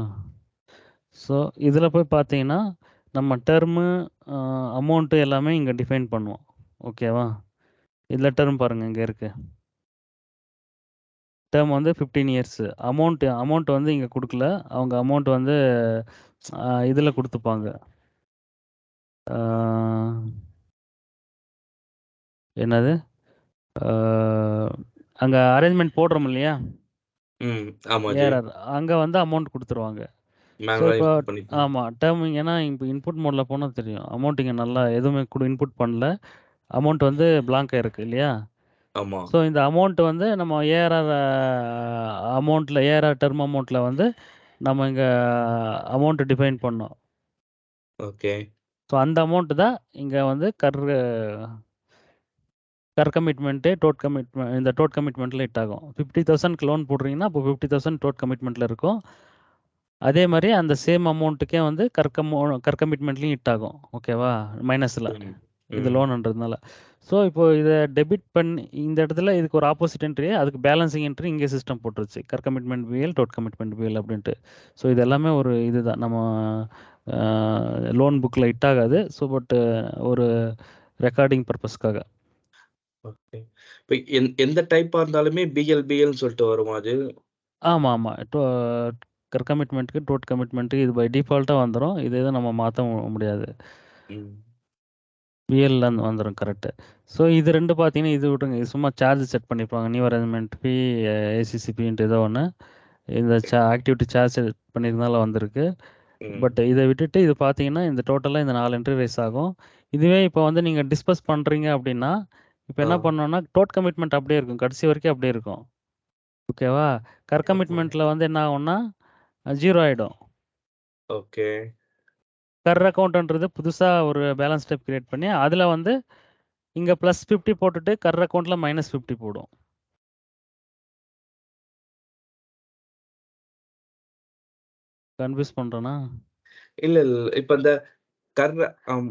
ஸோ இதில் போய் பார்த்தீங்கன்னா நம்ம டெர்மு, அமௌண்ட்டு எல்லாமே இங்கே டிஃபைன் பண்ணுவோம். ஓகேவா? இதில் டெர்ம் பாருங்கள் இங்கே இருக்குது. டேர்ம் வந்து 15 இயர்ஸு. அமௌண்ட் வந்து இங்கே கொடுக்கல. அவங்க அமௌண்ட் வந்து இதில் கொடுத்துப்பாங்க. என்னது, அங்கே அரேஞ்ச்மெண்ட் போடுறோம் இல்லையா, ஆமா ஜி. ஏஆர்ஆர், அங்கே வந்து அமௌண்ட் கொடுத்துருவாங்க. ஸோ மேனுவலா இப்போ இன்புட் பண்ணிப்போம். ஆமாம் டேர்ம், ஏன்னா இப்போ இன்புட் மோடில் போனால் தெரியும் அமௌண்ட் இங்கே நல்லா எதுவுமே இன்புட் பண்ணல, அமௌண்ட் வந்து பிளாங்காக இருக்குது இல்லையா. ஆமா. ஸோ இந்த அமௌண்ட் வந்து நம்ம ஏஆர்ஆர் டெர்ம் அமௌண்ட்டில் வந்து நம்ம இங்கே அமௌண்ட்டு டிஃபைன் பண்ணோம். ஓகே. ஸோ அந்த அமௌண்ட் தான் இங்கே வந்து கமிட்மெண்ட்டு இந்த கமிட்மெண்ட்டில் ஹிட் ஆகும். 50,000க்கு லோன் போடுறீங்கன்னா அப்போ 50,000 கமிட்மெண்ட்டில் இருக்கும். அதே மாதிரி அந்த சேம் அமௌண்ட்டுக்கே வந்து கமிட்மெண்ட்லேயும் ஹிட் ஆகும். ஓகேவா? மைனஸில் இது லோன்ன்றதுனால. ஸோ இப்போ இதை டெபிட் பண்ணி இந்த இடத்துல இதுக்கு ஒரு ஆப்போசிட் என்ட்ரி, அதுக்கு பேலன்சிங் என்ட்ரி இங்கே சிஸ்டம் போட்டுருச்சு. கமிட்மெண்ட் பிஎல், கமிட்மெண்ட் பிஎல் அப்படின்ட்டு. ஸோ இது எல்லாமே ஒரு இதுதான் நம்ம லோன் புக்கில் ஹிட் ஆகாது. ஸோ பட் ஒரு ரெக்கார்டிங் பர்பஸ்க்காக. ஓகே. இப்ப எந்த டைப்பா இருந்தாலுமே பிஎல்ன்னு சொல்லிட்டு வருமா அது? ஆமா, ஆமா. கமிட்மெண்ட்டுக்கு, டோட் கமிட்மெண்ட்டுக்கு இது பை டிஃபால்ட்டா வந்துரும். இது எதுவும் நம்ம மாத்த முடியாது. ம். பிஎல்ல வந்துரும் கரெக்ட்டு. ஸோ இது 2 பார்த்தீங்கன்னா, இது விட்டுருங்க. இது சும்மா சார்ஜ் செட் பண்ணியிருப்பாங்க. நியூ அரேஞ்ச்மெண்ட் ஃபீ, ஏசிசிபின்ட்டு ஏதோ ஒண்ணு. இந்த ஆக்டிவிட்டி சார்ஜ் செட் பண்ணியிருந்தனால வந்திருக்கு. ம். பட் இத விட்டுட்டு இது பார்த்தீங்கன்னா, இந்த டோட்டலா இந்த 4 என்ட்ரி ரைஸ் ஆகும். இதுவே இப்போ வந்து நீங்க டிஸ்பர்ஸ் பண்றீங்க அப்படின்னா, இப்ப ஆ. என்ன பண்ணணும்னா, டோட் கமிட்மெண்ட் அப்படியே இருக்கும். கடைசி வரைக்கும் அப்படியே இருக்கும். ஓகேவா? கமிட்மெண்ட்ல வந்து என்ன ஆகும்னா, 0 ஆயிடும். ஓகே. அக்கவுண்ட்ன்றது புதுசா ஒரு பேலன்ஸ் டைப் கிரியேட் பண்ணி, அதுல வந்து இங்க +50 போட்டுட்டு அக்கவுண்ட்ல -50 போடும். கன்ஃப்யூஸ் பண்றேனா? இல்ல. இப்ப இந்த கர்ர அம்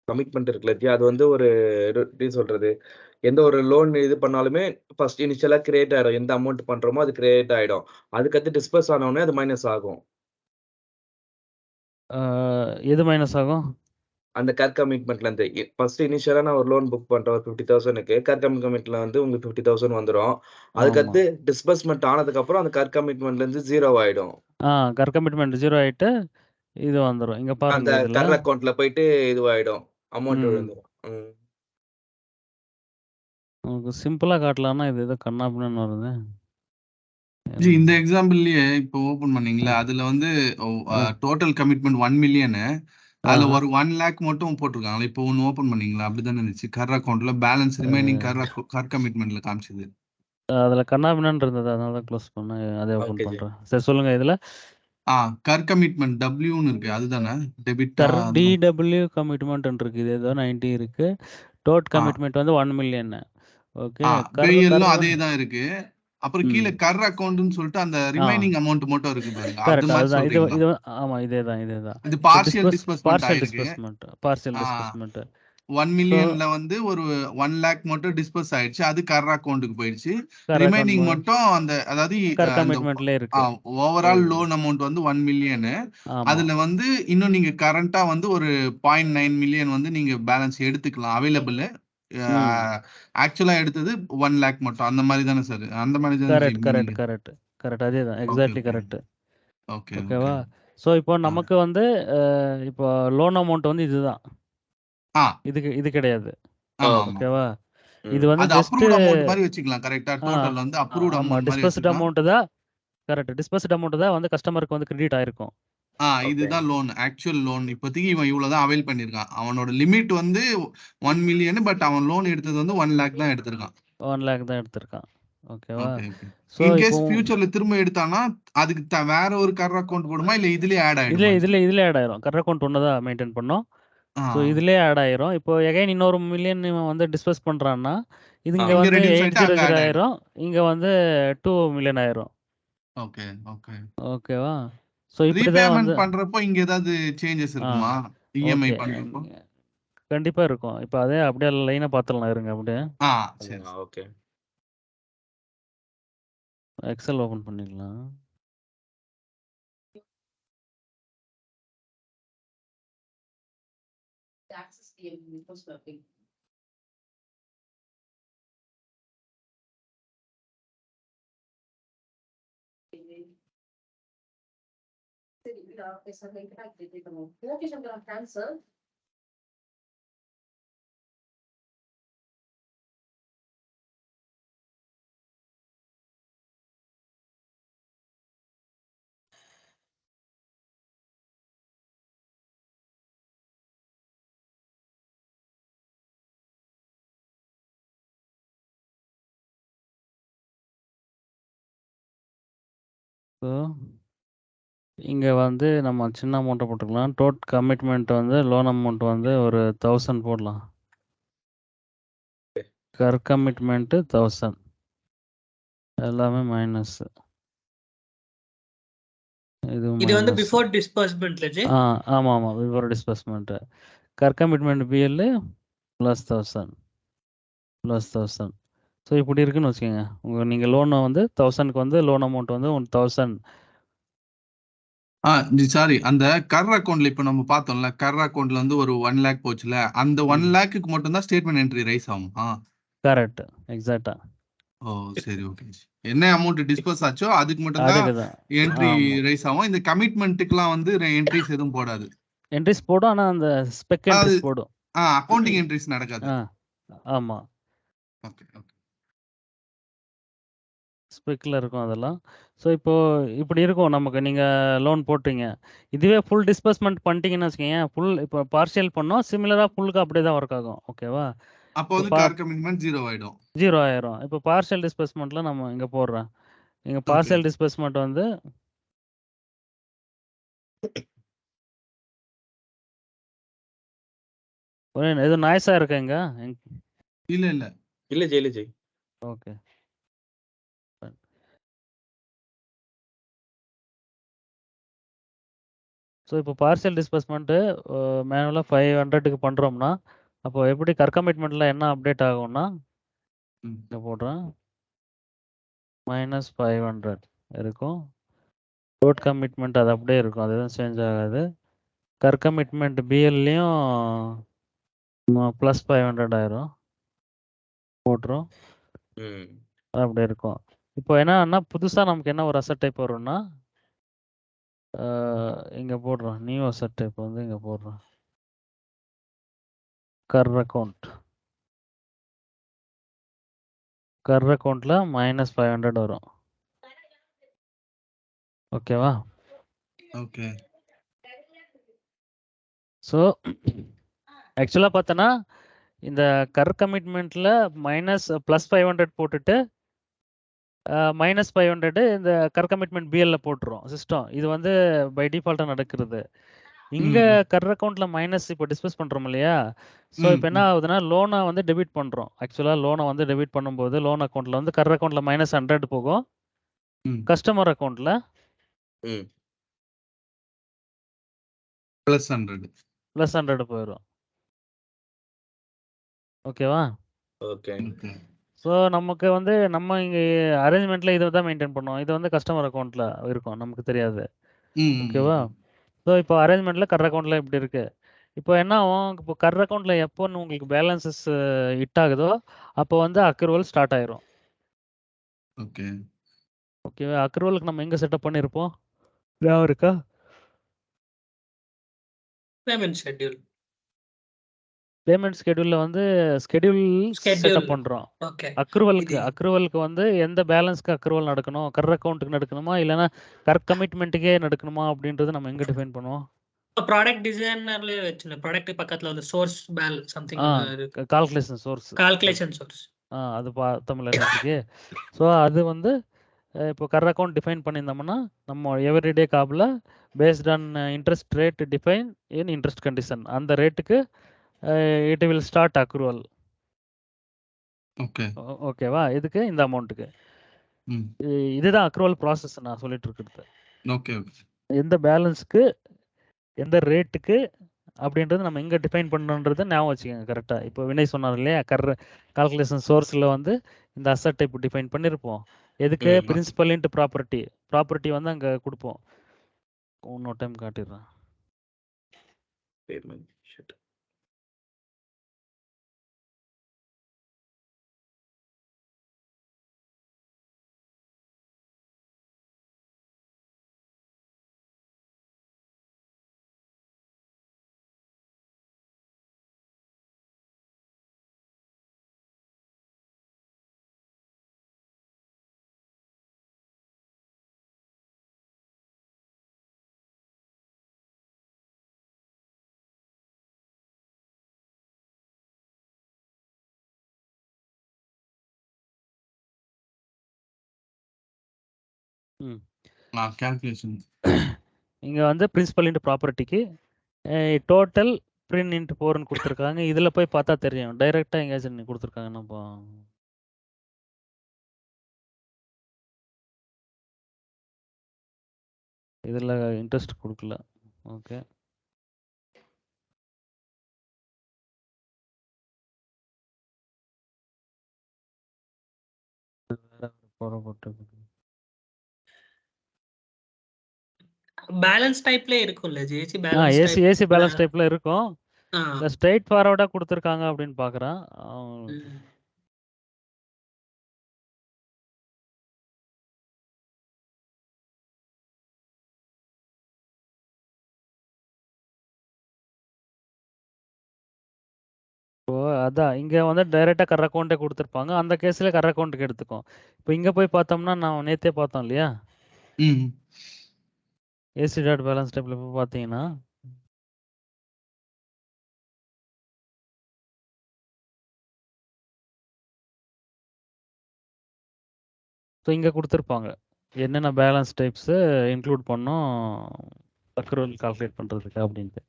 கமிட்மெண்ட் இருக்குல்ல ஜி, அது வந்து ஒரு எப்படி சொல்றது? எந்த ஒரு லோன் இது பண்ணாலுமே ஃபர்ஸ்ட் இனிஷியலா கிரியேட் ஆயிடும். எந்த அமௌண்ட் பண்றோமோ அது கிரியேட் ஆயிடும். அதுக்கடுத்து டிஸ்பர்ஸ் ஆன உடனே அது மைனஸ் ஆகும். ஆ, எது மைனஸ் ஆகும்? அந்த கமிட்மெண்ட்ல இருந்து ஃபர்ஸ்ட் இனிஷியலா நான் ஒரு லோன் புக் பண்றேன் ஒரு 50,000க்கு. கமிட்மெண்ட்ல வந்து உங்களுக்கு 50,000 வந்துரும். ஆமா. அதுக்கடுத்து டிஸ்பர்ஸ்மென்ட் ஆனதுக்கு அப்புறம் அந்த கமிட்மெண்ட்ல இருந்து 0 ஆயிடும். கமிட்மெண்ட் 0 ஆயிட்டு இது வந்துரும். இங்க அந்த பாருங்க இதுல. அக்கவுண்ட்ல போயிட்டு இதுவாயிடும். அமௌண்ட் ம். விழுந்துரும். ம். உங்களுக்கு சிம்பிளா காட்டலாம்னா இது ஏதோ கண்ணாபின்னன்னு வருது. ஜி இந்த எக்ஸாம்பிள்லயே இப்போ ஓபன் பண்ணீங்களா, அதுல வந்து ஆ. Total commitment 1 million. அதுல ஆஹா. ஒரு 1 லேக் மட்டும் போட்டிருக்காங்க. இப்போ ஒன்னு ஓபன் பண்ணீங்களா, அப்படிதானே இருந்துச்சு. கர் அக்கவுண்ட்ல பேலன்ஸ் ரிமைனிங் கர் கமிட்மெண்ட்ல காமிச்சது. அதுல கண்ணாபின்னன்னு இருந்தது. அதனால தான் க்ளோஸ் பண்ணேன். அதே ஓபன் ஓகே ஜி. பண்றேன். சரி சொல்லுங்க இதுல. கர் கமிட்மெண்ட் டபிள்யூன்னு இருக்கு, அதுதானே டெபிட்டா? டிடபிள்யூ கமிட்மெண்ட் இருக்கு. இது ஏதோ 90 இருக்கு. டோட் கமிட்மெண்ட் வந்து 1 மில்லியன். ஓகே. பிஎல்லும் அதே தான் இருக்கு. அப்புறம் ம். கீழே கர் அக்கவுண்ட்னு சொல்லிட்டு அந்த ரிமைனிங் அமௌண்ட் மட்டும் இருக்கு பாருங்க, அது கரெக்ட். மாதிரி அதுதான். இது சொல்றீங்களா? இது ஆமா இதேதான். இது பார்ஷியல் டிஸ்பர்ஸ்மெண்ட் பார்ஷியல் ஆயிருக்கு. டிஸ்பர்ஸ்மெண்ட். ஆ. Partial disbursement. 1 மில்லியன்ல வந்து ஒரு 1 லேக் மட்டும் டிஸ்பர்ஸ் ஆயிடுச்சு. அது கர் அக்கவுண்ட்க்கு போயிடுச்சு. கர் ரிமைனிங் அக்கவுண்ட் மட்டும் அந்த அதாவது கர் அந்த கமிட்மெண்ட்ல இருக்கு. ஓவரால் லோன் அமௌண்ட் வந்து 1 மில்லியன். ஆமா. அதுல வந்து இன்னும் நீங்க கரண்டா வந்து ஒரு 0.9 மில்லியன் வந்து நீங்க பேலன்ஸ் எடுத்துக்கலாம் அவைலபிள். ஆக்சுவலா எடுத்தது 1 லேக் மட்டும். அந்த மாதிரி தானே சார்? அந்த மாதிரி தானே கரெக்ட். அதேதான். Okay exactly okay correct. Okay okay. ஓகேவா? ஸோ இப்போ நமக்கு வந்து இப்போ லோன் அமௌண்ட் வந்து இதுதான். ஆ இது கிடையாது. ஆமா ஆமா. ஓகேவா? ம். இது வந்து அது ஜஸ்ட் அப்ரூவ்ட் அமௌண்ட் மாதிரி வச்சுக்கலாம். கரெக்ட்டா? டோட்டல் வந்து அப்ரூவ்ட் ஆமா. அமௌண்ட் மாதிரி டிஸ்பர்ஸ்ட் வச்சுக்கலாம். அமௌண்ட் தான். கரெக்ட். டிஸ்பர்ஸ்ட் அமௌண்ட் தான் வந்து கஸ்டமருக்கு வந்து கிரெடிட் ஆயிருக்கும். ஓகே. இதுதான் லோன். Actual loan. இப்போதைக்கு இவன் இவ்வளவு தான் அவைல் பண்ணிருக்கான். அவனோட லிமிட் வந்து 1 மில்லியன். பட் அவன் லோன் எடுத்தது வந்து 1 லேக் தான் எடுத்திருக்கான். 1 லேக் தான் எடுத்திருக்கான். ஓகேவா? Okay okay. ஸோ இன் இப்போ கேஸ் ஃபியூச்சர்ல திரும்ப எடுத்தானா அதுக்கு வேற ஒரு கர் அக்கவுண்ட் போடுமா, இல்ல இதுலயே ஆட் இதுல ஆயிடுமா? இதுல இதுல ஆட் ஆயிரும். கர் அக்கவுண்ட் ஒண்ணு தான் மெயின்டைன் பண்ணோம். ஆ. ஸோ இதுலயே ஆட் ஆயிரும். இப்போ எகைன் இன்னொரு மில்லியன் இவன் வந்து டிஸ்பர்ஸ் பண்றான்னா, இது இங்க இங்க வந்து ரெடியூஸ் ஆயிட்டு அங்க 800 ஆட் ஆயிடும். ஆயிரும். இங்க வந்து 2 மில்லியன் ஆயிரும். Okay okay. ஓகேவா? ஸோ இப்படிதான் ரீபேமெண்ட் வந்து பண்றப்போ இங்க ஏதாவது சேஞ்சஸ் இருக்குமா? EMI okay. பண்றப்போ? கண்டிப்பா இருக்கும். இப்போ அதே அப்படியே லைனா பார்த்துடலாம் இருங்க அப்படியே. சரி. ஓகே. எக்ஸல் ஓபன் பண்ணிக்கலாம். ஸோ இங்க வந்து நம்ம சின்ன அமௌண்ட்டை போட்டுக்கலாம். கமிட்மெண்ட் வந்து லோன் அமௌண்ட் வந்து ஒரு 1000 போடலாம். கர் கமிட்மெண்ட் 1000 எல்லாமே மைனஸ். இது வந்து பிஃபோர் டிஸ்பர்ஸ்மென்ட்ல ஜி. ஆமா ஆமா பிஃபோர் டிஸ்பர்ஸ்மெண்ட். கர் கமிட்மெண்ட் பிஎல் +1000 +1000. ஸோ இப்படி இருக்குன்னு வச்சுக்கோங்க. நீங்கள் லோனை வந்து 1000க்கு வந்து லோன் அமௌண்ட் வந்து 1000 சாரி, அந்த கர் அக்கௌண்ட்ல இப்ப நம்ம பார்த்தோம்ல, கர் அக்கௌண்ட்ல வந்து ஒரு 1 லேக் போச்சுல, அந்த 1 ம் லேக்குக்கு மட்டும் தான் ஸ்டேட்மெண்ட் என்ட்ரி ரைஸ் ஆகுமா? கரெக்ட் எக்ஸாக்டா ஓ சரி, ஓகே. என்ன அமௌண்ட் டிஸ்பர்ஸ் ஆச்சோ அதுக்கு மட்டும் தான் அதுக்கு தான் என்ட்ரி ஆமாம் ரைஸ் ஆகும். இந்த கமிட்மெண்ட்டுக்குலாம் வந்து என்ட்ரிஸ் எதுவும் போடாது. என்ட்ரிஸ் போடும் ஆனால் அந்த ஸ்பெக் அதாவது என்ட்ரிஸ் போடும் அக்கவுண்டிங் என்ட்ரிஸ் நடக்காது. ஆ ஆமாம் ஓகே, ஓகே. ஸ்பெக்கில் இருக்கும் அதெல்லாம். ஸோ இப்படி இருக்கும் நமக்கு. நீங்கள் லோன் போட்டீங்க, இதுவே ஃபுல் டிஸ்பர்ஸ்மெண்ட் பண்ணிட்டீங்கன்னு வச்சுக்கோங்க. இப்போ பார்ஷியல் பண்ணோம், சிமிலராக ஃபுல்லுக்கு அப்படியே தான் ஒர்க் ஆகும். ஓகேவா? அப்போ இப்போ வந்து கார் கமிட்மெண்ட் 0 ஆயிடும். 0 ஆயிரும். இப்போ பார்ஷியல் டிஸ்பர்ஸ்மெண்ட்டில் நம்ம இங்கே போடுறேன். இங்கே ஓகே. பார்ஷியல் டிஸ்பர்ஸ்மெண்ட் வந்து எதுவும் நாய்ஸாக இருக்கு இங்கே. இல்ல, இல்ல. இல்ல ஜெய். ஓகே. ஸோ இப்போ பார்ஷியல் டிஸ்பர்ஸ்மெண்ட்டு மேனுவலாக 500க்கு பண்ணுறோம்னா, அப்போ எப்படி கமிட்மெண்ட்டில் என்ன அப்டேட் ஆகும்னா, ம். இங்கே போடுறேன் -500 இருக்கும். லோட் கமிட்மெண்ட் அது அப்படியே இருக்கும், அது எதுவும் சேஞ்ச் ஆகாது. கமிட்மெண்ட் பிஎல்லையும் +500 ஆயிரும் போட்டுரும். ம். அது அப்படியே இருக்கும். இப்போ என்னன்னா புதுசாக நமக்கு என்ன ஒரு அசட் டைப் வரும்னா, இங்கே போடுறோம் நியூ அசட் டைப் வந்து இங்கே போடுறோம் கர் அக்கௌண்ட்டில் -500 வரும். ஓகேவா? ஓகே. ஸோ ஆக்சுவலாக பார்த்தோன்னா இந்த கமிட்மெண்ட்டில் +500 போட்டுட்டு -500 இந்த கமிட்மெண்ட் பிஎல்ல போட்டுரும் சிஸ்டம். இது வந்து பை டிஃபால்ட்டாக நடக்கிறது. இங்கே அக்கௌண்ட்டில் மைனஸ் இப்போ டிஸ்பஸ் பண்ணுறோம் இல்லையா? ஸோ இப்போ என்ன ஆகுதுன்னா லோனை வந்து டெபிட் பண்ணுறோம். ஆக்சுவலாக லோனை வந்து டெபிட் பண்ணும்போது லோன் அக்கௌண்ட்டில் வந்து அக்கௌண்ட்டில் -100 போகும். கஸ்டமர் அக்கௌண்ட்டில் +100 போயிடும். ஓகேவா? ஓகே. ஸோ நமக்கு வந்து நம்ம இங்கே அரேஞ்ச்மெண்ட்டில் இதை தான் மெயின்டைன் பண்ணுவோம். இது வந்து கஸ்டமர் அக்கௌண்ட்டில் இருக்கும், நமக்கு தெரியாது. ஓகேவா? ஸோ இப்போ அரேஞ்ச்மெண்ட்டில் அக்கௌண்ட்டில் இப்படி இருக்கு. இப்போ என்ன ஆகும், இப்போ அக்கௌண்ட்டில் எப்போன்னு உங்களுக்கு பேலன்சஸ் ஹிட் ஆகுதோ அப்போ வந்து அக்ரூவல் ஸ்டார்ட் ஆயிரும். ஓகே. ஓகேவா? அக்ரூவலுக்கு நம்ம எங்கே செட்டப் பண்ணியிருப்போம் ஞாபகம் இருக்கா? Payment schedule. பேமெண்ட் ஸ்கெடியூலில் வந்து ஸ்கெடியூல் செட்டப் பண்ணுறோம். ஓகே. அக்ரூவலுக்கு வந்து எந்த பேலன்ஸ்க்கு அக்ரூவல் நடக்கணும், அக்கௌண்ட்டுக்கு நடக்கணுமா இல்லைன்னா கமிட்மெண்ட்டுக்கே நடக்கணுமா அப்படின்றது நம்ம எங்கே டிஃபைன் பண்ணுவோம்? ப்ராடக்ட் டிசைனர்லயே வச்சுல ப்ராடக்ட் பக்கத்துல வந்து source something calculation source. Calculation source. அது தமிழ் நேற்றுக்கு. ஸோ அது வந்து இப்போ அக்கௌண்ட் டிஃபைன் பண்ணியிருந்தோம்னா நம்ம everyday Qabil based on interest rate define in interest condition, அந்த ரேட்டுக்கு it will start accrual. Okay. ஓகேவா? இதுக்கு இந்த அமௌண்ட்டுக்கு இதுதான் அக்ரூவல் ப்ராசஸ் நான் சொல்லிட்டு இருக்கிறது. ஓகே. எந்த பேலன்ஸ்க்கு எந்த ரேட்டுக்கு அப்படின்றது நம்ம எங்கே டிஃபைன் பண்ணணுன்றதை ஞாபகம் வச்சுக்கோங்க கரெக்டாக. இப்போ வினய் சொன்னார் இல்லையா, கால்குலேஷன் சோர்ஸில் வந்து இந்த அசட் டைப் டிஃபைன் பண்ணியிருப்போம். எதுக்கு? பிரின்சிபல் இன்ட்டு ப்ராப்பர்ட்டி வந்து அங்கே கொடுப்போம். இன்னொரு டைம் காட்டிடுறேன். கால்குலேஷன் இங்கே வந்து பிரின்சிபல் இன்ட்டு ப்ராப்பர்ட்டிக்கு டோட்டல் பிரிண்ட் இன்ட்டு 4ன்னு கொடுத்துருக்காங்க. இதில் போய் பார்த்தா தெரியும் டைரெக்டாக எங்கேயாச்சும் கொடுத்துருக்காங்க. நம்ம இதில் இன்ட்ரெஸ்ட் கொடுக்கல. ஓகே. பேலன்ஸ் டைப்ல இருக்கும்ல GH balance AC AC balance type. டைப்ல இருக்கும். இல்ல ஸ்ட்ரெயிட் ஃபார்வர்டா கொடுத்துருக்காங்க அப்படின்னு பாக்குறேன். அதான் இங்க வந்து டைரக்டா கர் அக்கௌண்ட்டே கொடுத்துருப்பாங்க. அந்த கேஸ்ல கர் அக்கௌண்ட்டுக்கு எடுத்துக்கும். இப்போ இங்க போய் பார்த்தோம்னா நான் நேத்தே பார்த்தோம் இல்லையா? ஏசி டாட் பேலன்ஸ் டைப்ல போய் பார்த்தீங்கன்னா ஸோ இங்க கொடுத்துருப்பாங்க என்னென்ன பேலன்ஸ் டைப்ஸ் இன்க்ளூட் பண்ணோம் அக்ரூவல் கால்குலேட் பண்றதுக்கு அப்படின்ட்டு.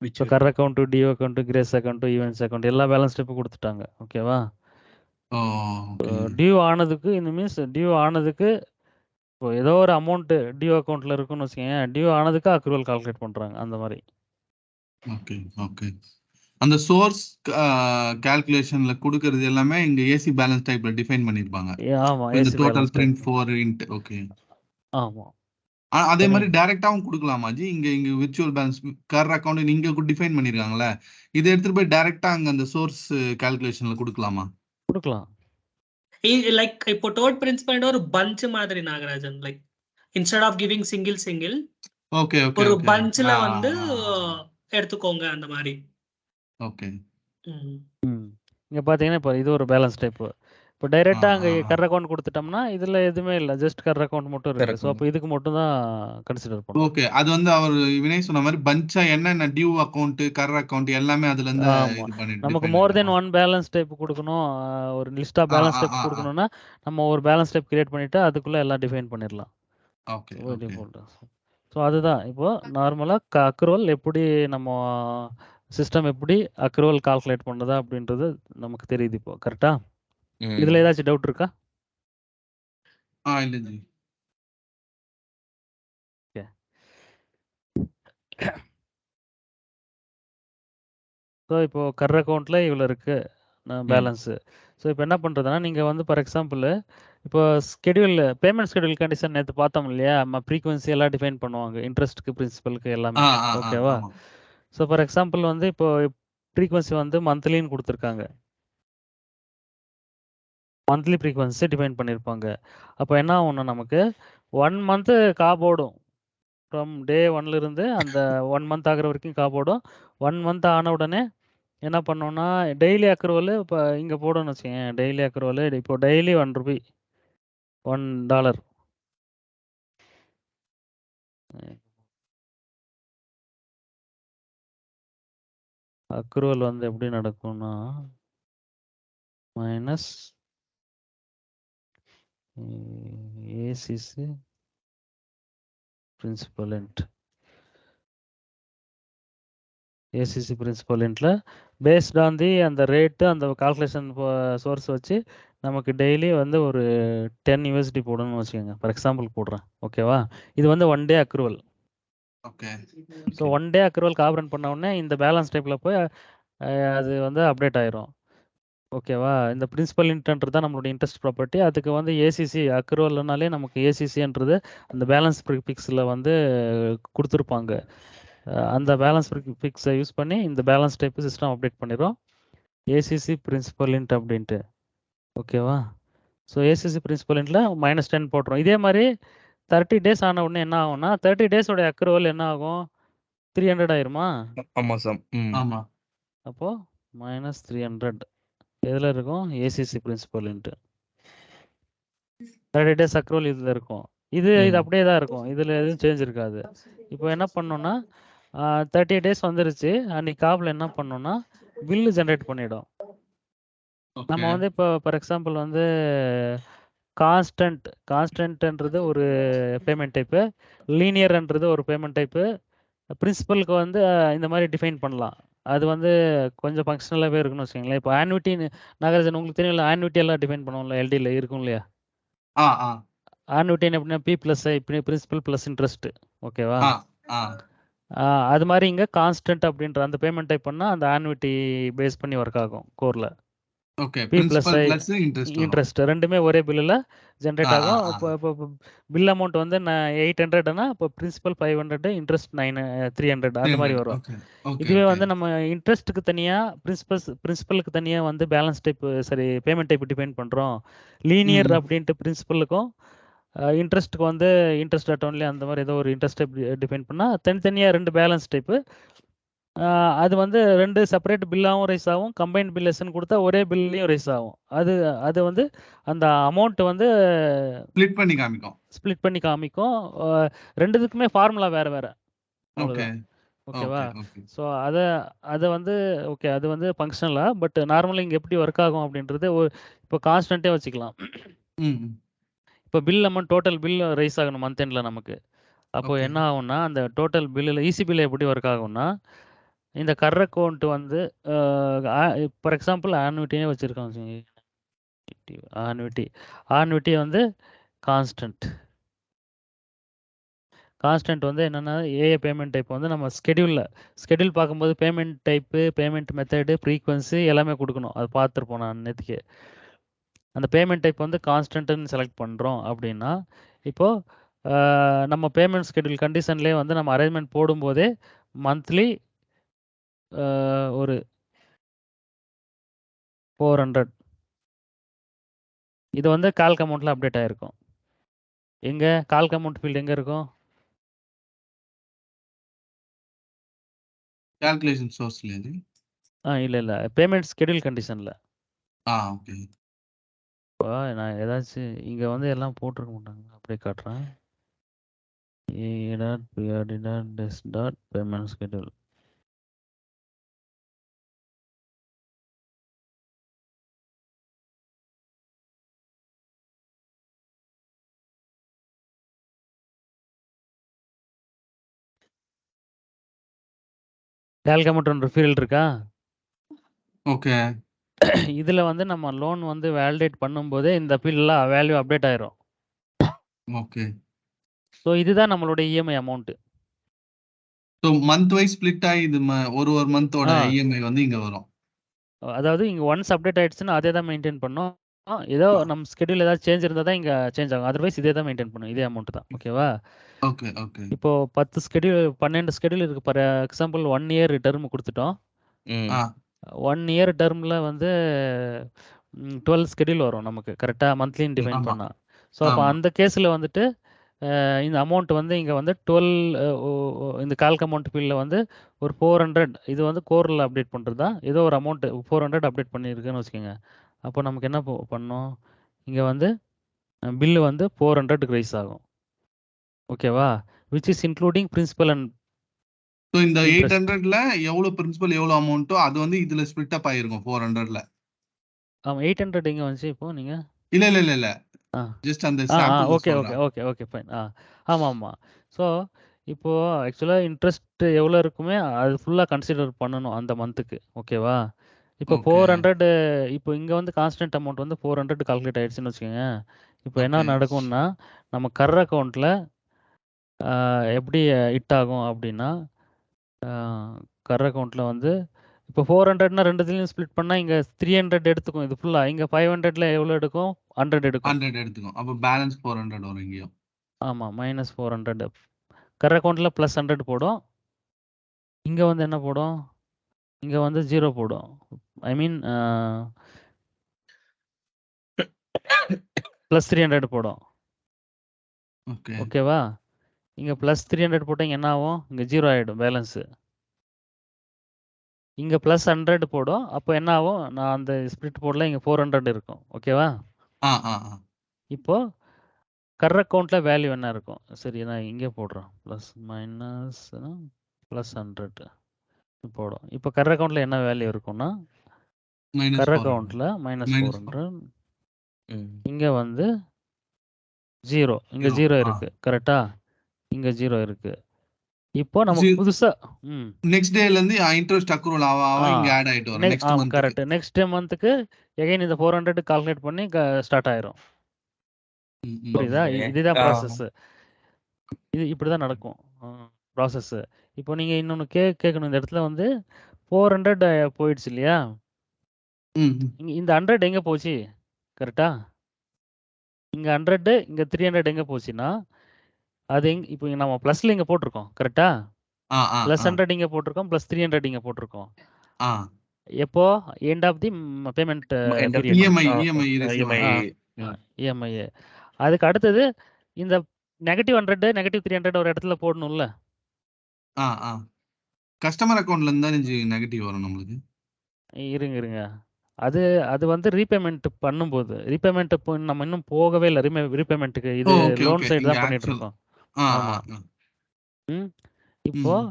இப்போ கர் account, due account, grace account, events account எல்லா பேலன்ஸ் டைப்பும் கொடுத்துட்டாங்க. ஓகேவா? டியூ ஆனதுக்கு இந்த மீன்ஸ் டியூ ஆனதுக்கு இப்போ ஏதோ ஒரு அமௌண்ட் டியூ அக்கௌண்ட்ல இருக்குன்னு வச்சுக்கோங்க, டியூ ஆனதுக்கு அக்ரூவல் கால்குலேட் பண்றாங்க அந்த மாதிரி. Okay okay. அந்த சோர்ஸ் கால்குலேஷன்ல கொடுக்கிறது எல்லாமே இங்க ஏசி பேலன்ஸ் டைப்ல டிஃபைன் பண்ணிருப்பாங்க. ஆமா இந்த AC total balance type. Print 4 int. Okay. ஆமா அதே மாதிரி டைரக்டாவும் கொடுக்கலாமா ஜி? இங்க விர்ச்சுவல் பேலன்ஸ் கர் அக்கவுண்ட் நீங்க டிஃபைன் பண்ணிருக்காங்கல்ல, இதை எடுத்துட்டு போய் டைரக்டா அங்க அந்த சோர்ஸ் கால்குலேஷன்ல கொடுக்கலாமா? கொடுக்கலாம். லைக் இப்போ டோட் பிரின்சிபல் ஒரு பஞ்ச் மாதிரி Nagarajan, like instead of giving single okay okay. ஒரு பஞ்ச்ல வந்து எடுத்துக்கோங்க அந்த மாதிரி. ஓகே. இங்க பாத்தீங்கன்னா இப்போ இது ஒரு பேலன்ஸ் டைப். இப்போ டைரக்டா அங்க கர் அக்கௌண்ட் கொடுத்துட்டோம்னா இதுல எதுவுமே இல்ல, ஜஸ்ட் கர் அக்கௌண்ட் மட்டும் இருக்கு. ஸோ அப்போ இதுக்கு மட்டும் தான் கன்சிடர் பண்ணுவோம். ஓகே. அது வந்து அவர் வினய் சொன்ன மாதிரி பஞ்சா என்னென்ன டியூ அக்கௌண்ட், கர் அக்கௌண்ட் எல்லாமே அதுல இருந்து இது பண்ணிட்டு நமக்கு மோர் தென் ஒன் பேலன்ஸ் டைப் கொடுக்கணும், ஒரு லிஸ்ட் ஆஃப் பேலன்ஸ் டைப் கொடுக்கணும்னா நம்ம ஒரு பேலன்ஸ் டைப் கிரியேட் பண்ணிட்டு அதுக்குள்ள எல்லாம் டிஃபைன் பண்ணிடலாம். ஓகே. ஸோ அதுதான் இப்போ நார்மலா அக்ரூவல் எப்படி நம்ம சிஸ்டம் எப்படி அக்ரூவல் கால்குலேட் பண்ணுறதா அப்படின்றது நமக்கு தெரியுது இப்போ. கரெக்டா? இதுல ஏதாச்சும் டவுட் இருக்கா? இல்ல ஜி. ஓகே. ஸோ இப்போ கர் அக்கௌண்ட்ல இவ்வளோ இருக்கு பேலன்ஸு. ஸோ இப்போ என்ன பண்ணுறதுன்னா நீங்கள் வந்து ஃபார் எக்ஸாம்பிள் இப்போ ஸ்கெடியூல் பேமெண்ட் ஸ்கெடியூல் கண்டிஷன் நேற்று பார்த்தோம் இல்லையா? நம்ம ஃப்ரீக்வன்சி எல்லாம் டிஃபைன் பண்ணுவாங்க, இன்ட்ரெஸ்ட்டுக்கு பிரின்சிபலுக்கு எல்லாமே. ஓகேவா? ஸோ ஃபார் எக்ஸாம்பிள் வந்து இப்போ ஃப்ரீக்வன்சி வந்து மந்த்லின்னு கொடுத்துருக்காங்க, மந்த்லி ஃப்ரீக்வன்சி டிஃபைன் பண்ணியிருப்பாங்க. அப்போ என்ன ஆகும்னா நமக்கு 1 மந்த்து காபோடும், ஃப்ரம் டே 1ல இருந்து அந்த 1 மந்த் ஆகிற வரைக்கும் காபோடும். 1 மந்த் ஆன உடனே என்ன பண்ணோம்னா டெய்லி அக்ரூவல் இப்போ இங்கே போடணும்னு வச்சுக்கோங்க. டெய்லி அக்ரூவல் இப்போ டெய்லி ₹1, $1 அக்ரூவல் வந்து எப்படி நடக்கும்னா minus ACC principal int ACC principal இன்ட்ல பேஸ்ட் ஆன் தி அந்த ரேட்டு அந்த கால்குலேஷன் சோர்ஸ் வச்சு நமக்கு டெய்லி வந்து ஒரு $10 போடணும்னு வச்சுக்கோங்க. ஃபார் எக்ஸாம்பிள் போடுறேன். ஓகேவா? இது வந்து 1 டே அக்ரூவல். ஓகே. ஸோ 1 டே அக்ரூவல் கால்குலேட் பண்ண உடனே இந்த பேலன்ஸ் டைப்பில் போய் அது வந்து அப்டேட் ஆயிரும். ஓகேவா? இந்த பிரின்சிபல் இன்ட்ன்றது தான் நம்மளோட இன்ட்ரெஸ்ட் ப்ராப்பர்ட்டி. அதுக்கு வந்து ஏசிசி அக்ரூவல்னாலே நமக்கு ஏசிசின்றது அந்த பேலன்ஸ் ப்ரிஃபிக்ஸில் வந்து கொடுத்துருப்பாங்க. அந்த பேலன்ஸ் ப்ரிஃபிக்ஸை யூஸ் பண்ணி இந்த பேலன்ஸ் டைப் சிஸ்டம் அப்டேட் பண்ணிடும், ஏசிசி பிரின்சிபல் இன்ட் அப்படின்ட்டு. ஓகேவா? ஸோ ஏசிசி பிரின்சிபல் இன்ட்ல -10 போட்டுரும். இதே மாதிரி 30 டேஸ் ஆன உடனே என்ன ஆகும்னா 30 டேஸோட அக்ரூவல் என்ன ஆகும்? 300 ஆயிருமா? ஆமா சார். ஆமா. அப்போ -300 எதில் இருக்கும்? ACC principal into 30 days accrual இதில் இருக்கும். இது அப்படியே தான் இருக்கும், இதில் எதுவும் சேஞ்ச் இருக்காது. இப்போ என்ன பண்ணோம்னா 30 டேஸ் வந்துருச்சு, அன்னைக்கு காப்பில் என்ன பண்ணோம்னா பில்லு ஜென்ரேட் பண்ணிடும். நம்ம வந்து இப்போ ஃபார் எக்ஸாம்பிள் வந்து கான்ஸ்டன்ட்ன்றது ஒரு பேமெண்ட் டைப்பு, லீனியர்ன்றது ஒரு பேமெண்ட் டைப்பு, பிரின்சிபலுக்கு வந்து இந்த மாதிரி டிஃபைன் பண்ணலாம். அது வந்து கொஞ்சம் ஃபங்க்ஷனலாகவே இருக்குன்னு வச்சுக்கோங்களேன். இப்போ ஆன்விட்டி நாகராஜன் உங்களுக்கு தெரியும் இல்லை? ஆன்விட்டி எல்லாம் டிஃபைன் பண்ணுவோம்ல, எல்டியில் இருக்கும் இல்லையா? ஆன்விட்டின் எப்படின்னா P + I principal plus interest. ஓகேவா? அது மாதிரி இங்கே கான்ஸ்டன்ட் அப்படின்ற அந்த பேமெண்ட் டைப் பண்ணால் அந்த ஆன்விட்டி பேஸ் பண்ணி ஒர்க் ஆகும் கோரில். ஓகே. பி பிளஸ் பிரின்சிபல் ஐ பிளஸ் இன்ட்ரெஸ்ட் வரும். இன்ட்ரெஸ்ட் ரெண்டுமே ஒரே பில்லில் ஜென்ரேட் ஆ, ஆகும். ஆ, இப்போ ஆ. இப்போ பில் அமௌண்ட் வந்து நான் 800னா இப்போ பிரின்சிபல் 500 இன்ட்ரெஸ்ட் 300 அந்த மாதிரி 300. வரும். ஓகே, ஓகே, இதுவே ஓகே. வந்து நம்ம இன்ட்ரெஸ்ட்டுக்கு தனியாக பிரின்சிபலுக்கு தனியாக வந்து balance type payment type define பண்ணுறோம். லீனியர் ம். அப்படின்ட்டு பிரின்சிபலுக்கும் இன்ட்ரெஸ்ட்டுக்கு வந்து இன்ட்ரெஸ்ட் அட்டோன்லி அந்த மாதிரி ஏதோ ஒரு இன்ட்ரெஸ்ட் டைப் டிஃபைன் பண்ணால் தனித்தனியாக 2 பேலன்ஸ் டைப்பு. அது வந்து 2 செப்பரேட் பில்லாகவும் ரைஸ் ஆகும், கம்பைன்ட் பில்லஸ்ன்னு கொடுத்தா ஒரே பில்லையும் ரைஸ் ஆகும். அது வந்து அந்த அமௌண்ட் வந்து ஸ்ப்ளிட் பண்ணி காமிக்கும். ஸ்ப்ளிட் பண்ணி காமிக்கும். 2த்துக்குமே ஃபார்முலா வேறு வேறு, ஓகே, அவ்வளோதான். ஓகேவா? Okay, okay. ஸோ அதை வந்து ஓகே, அது வந்து ஃபங்க்ஷனலாக. பட் நார்மலி இங்கே எப்படி ஒர்க் ஆகும் அப்படின்றது இப்போ கான்ஸ்டன்ட்டே வச்சுக்கலாம். ம். இப்போ bill amount total bill rice ஆகணும் மந்த் எண்டில் நமக்கு. அப்போ ஓகே. என்ன ஆகும்னா அந்த டோட்டல் பில்லில் ஈசி பில் எப்படி ஒர்க் ஆகும்னா, இந்த கர் அக்கௌண்ட் வந்து ஃபார் எக்ஸாம்பிள் ஆன்விட்டியே வச்சுருக்கோம். ஆன்விட்டி வந்து கான்ஸ்டன்ட் வந்து என்னென்னா ஏஏ பேமெண்ட் டைப் வந்து நம்ம ஸ்கெடியூல் பார்க்கும்போது payment type, payment method, frequency எல்லாமே கொடுக்கணும். அது பார்த்துருப்போம் நான் நேற்றுக்கு. அந்த பேமெண்ட் டைப் வந்து கான்ஸ்டன்ட்னு செலக்ட் பண்ணுறோம் அப்படின்னா, இப்போது நம்ம பேமெண்ட் ஸ்கெடியூல் கண்டிஷன்லேயே வந்து நம்ம அரேஞ்ச்மெண்ட் போடும்போதே மந்த்லி ஒரு 400 இது வந்து கால்க் அமௌண்ட்டில் அப்டேட் ஆகிருக்கும். எங்கே கால்க் அமௌண்ட் ஃபீல்டு எங்கே இருக்கும்? கால்குலேஷன் சோர்ஸ்ல இது. இல்லை பேமெண்ட் ஸ்கெடியூல் கண்டிஷனில். ஓகே. இப்போ நான் ஏதாச்சும் இங்கே வந்து எல்லாம் போட்டிருக்க மாட்டாங்க, அப்படியே காட்டுறேன். Payment schedule. Calc amount field இருக்கா? ஓகே. இதில் வந்து நம்ம லோன் வந்து வேலிடேட் பண்ணும்போதே இந்த ஃபீல்டில் வேல்யூ அப்டேட் ஆயிரும். ஓகே. ஸோ இதுதான் நம்மளோட EMI amount. So month wise split ஆகி இது ஒரு மந்தோட ஆ. இஎம்ஐ வந்து இங்க வரும். அதாவது இங்கே ஒன்ஸ் அப்டேட் ஆயிடுச்சுன்னா அதே தான் மெயின்டைன் பண்ணோம். ஏதோ நம்ம ஸ்கெடியூல் ஏதாவது சேஞ்ச் இருந்தால் தான் இங்கே சேஞ்ச் ஆகும். அதர்வைஸ் இதே தான் மெயின்டைன் பண்ணும், இதே அமௌண்ட் தான். ஓகேவா? Okay, okay. இப்போ 12 ஸ்கெடியூல் இருக்குது. ஃபார் எக்ஸாம்பிள் 1 இயர் டெர்ம் கொடுத்துட்டோம். ம். 1 இயர் டெர்மில் வந்து 12 ஸ்கெடியூல் வரும் நமக்கு, கரெக்டாக மந்த்லின்னு டிஃபைன் ஆமா, பண்ணால். ஸோ அப்போ ஆமா. அந்த கேஸில் வந்துட்டு இந்த அமௌண்ட் வந்து இங்கே வந்து 12 இந்த கால்க் அமௌண்ட் ஃபீல்டில் வந்து ஒரு 400 இது வந்து கோரில் அப்டேட் பண்ணுறது தான். ஏதோ ஒரு அமௌண்ட்டு 400 அப்டேட் பண்ணியிருக்குன்னு வச்சுக்கோங்க. அப்போ நமக்கு என்ன பண்ணணும், இங்கே வந்து பில்லு வந்து 400க்கு ரைஸ் ஆகும். ஓகேவா? Which is including principal and so இந்த இன்ட்ரெஸ்ட். 800ல எவ்வளோ பிரின்சிபல் எவ்வளோ அமௌண்ட்டோ அது வந்து இதுல ஸ்ப்ளிட் அப் ஆயிருக்கும் 400ல. ஆமாம், 800 எங்கே வந்துச்சு இப்போ நீங்கள்? இல்ல. ஆ ஜஸ்ட் அந்த ஆ சாம்பிள் ஓகே சொல்றேன். ஃபைன். ஆமாம். ஸோ இப்போது ஆக்சுவலாக இன்ட்ரெஸ்ட் எவ்வளோ இருக்குமே அது ஃபுல்லாக கன்சிடர் பண்ணணும் அந்த மந்த்துக்கு. ஓகேவா? இப்போ ஓகே, 400 இப்போ இங்கே வந்து கான்ஸ்டன்ட் அமௌண்ட் வந்து 400 கால்குலேட் ஆயிடுச்சுன்னு வச்சுக்கோங்க. இப்போ என்ன ஓகே. நடக்கும்னா நம்ம கர் அக்கௌண்ட்டில் எப்படி ஹிட் ஆகும் அப்படின்னா, கர் அக்கௌண்ட்டில் வந்து இப்போ 400னா 2த்துலையும் ஸ்ப்ளிட் பண்ணால் இங்கே 300 எடுத்துக்கும் இது ஃபுல்லாக. இங்கே 500ல் எவ்வளோ எடுக்கும்? 100 எடுக்கும். 100 எடுத்துக்கும். அப்போ பேலன்ஸ் 400 வரும் இங்கேயும். ஆமாம், -400. கர் அக்கௌண்ட்டில் +100 போடும். இங்கே வந்து என்ன போடும்? இங்கே வந்து 0 போடும். ஐ மீன் +300 போடும். ஓகே. ஓகேவா? இங்கே +300 போட்டால் இங்கே என்ன ஆகும்? இங்கே 0 ஆகிடும் பேலன்ஸு. இங்கே +100 போடும். அப்போ என்ன ஆகும்? நான் அந்த ஸ்ப்ளிட் போர்டில் இங்கே 400 இருக்கும். ஓகேவா? இப்போ கர் அக்கௌண்ட்டில் வேல்யூ என்ன இருக்கும்? சரி, நான் இங்கே போடுறேன். +100 போடும். இப்போ கர் அக்கௌண்ட்டில் என்ன வேல்யூ இருக்கும்னா, கர் அக்கௌண்ட்டில் -400 இங்கே வந்து 0 இங்கே 0 இருக்குது. கரெக்டா? இங்கே 0 இருக்குது. இப்போ நமக்கு புதுசா நெக்ஸ்ட் டேல இருந்து இன்ட்ரெஸ்ட் அக்ரூவல் ஆவ இங்க ஆட் ஆயிட்டு வரும் நெக்ஸ்ட் மந்த். கரெக்ட். நெக்ஸ்ட் மந்த்க்கு அகைன் இந்த 400 கால்குலேட் பண்ணி ஸ்டார்ட் ஆயிரும். புரியுதா? இதுதான் ப்ராசஸ். இது இப்படிதான் நடக்கும் ப்ராசஸ். இப்போ நீங்க இன்னொன்னு கேட்கணும். இந்த இடத்துல வந்து 400 போயிடுச்சு இல்லையா? ம். இந்த 100 எங்க போச்சு? கரெக்ட்டா? இங்க 100 இங்க 300 எங்க போச்சுன்னா, அது இப்போ நம்ம பிளஸ்ல இங்க போட்டுருக்கோம். கரெக்ட்டா? ஆ, ஆ, பிளஸ் ஆ. 100 இங்க போட்டுருக்கோம். பிளஸ் 300 இங்க போட்டுருக்கோம். ஆ. எப்போ? End of the payment End of period. EMI ஆ, இஎம்ஐ ரிசீவ் EMI. ஆ. இஎம்ஐ. அதுக்கு அடுத்தது இந்த -100, -300 ஒரு இடத்துல போடணும்ல? ஆ, ஆ. கஸ்டமர் அக்கவுண்ட்ல இருந்து தானே நெகட்டிவ் வரும் நம்மளுக்கு. இருங்க. அது அது வந்து ரீபேமெண்ட் பண்ணும்போது, ரீபேமெண்ட் இப்போ நம்ம இன்னும் போகவே இல்ல. ரீபேமெண்ட்க்கு ஓ! இது ஓகே, லோன் ஓகே. சைடு இங்க தான் பண்ணிட்டு ஆக்சுவல் இருக்கோம். ஆ, ஆமா. ஆ, ஆ. ம். இப்போ ம்.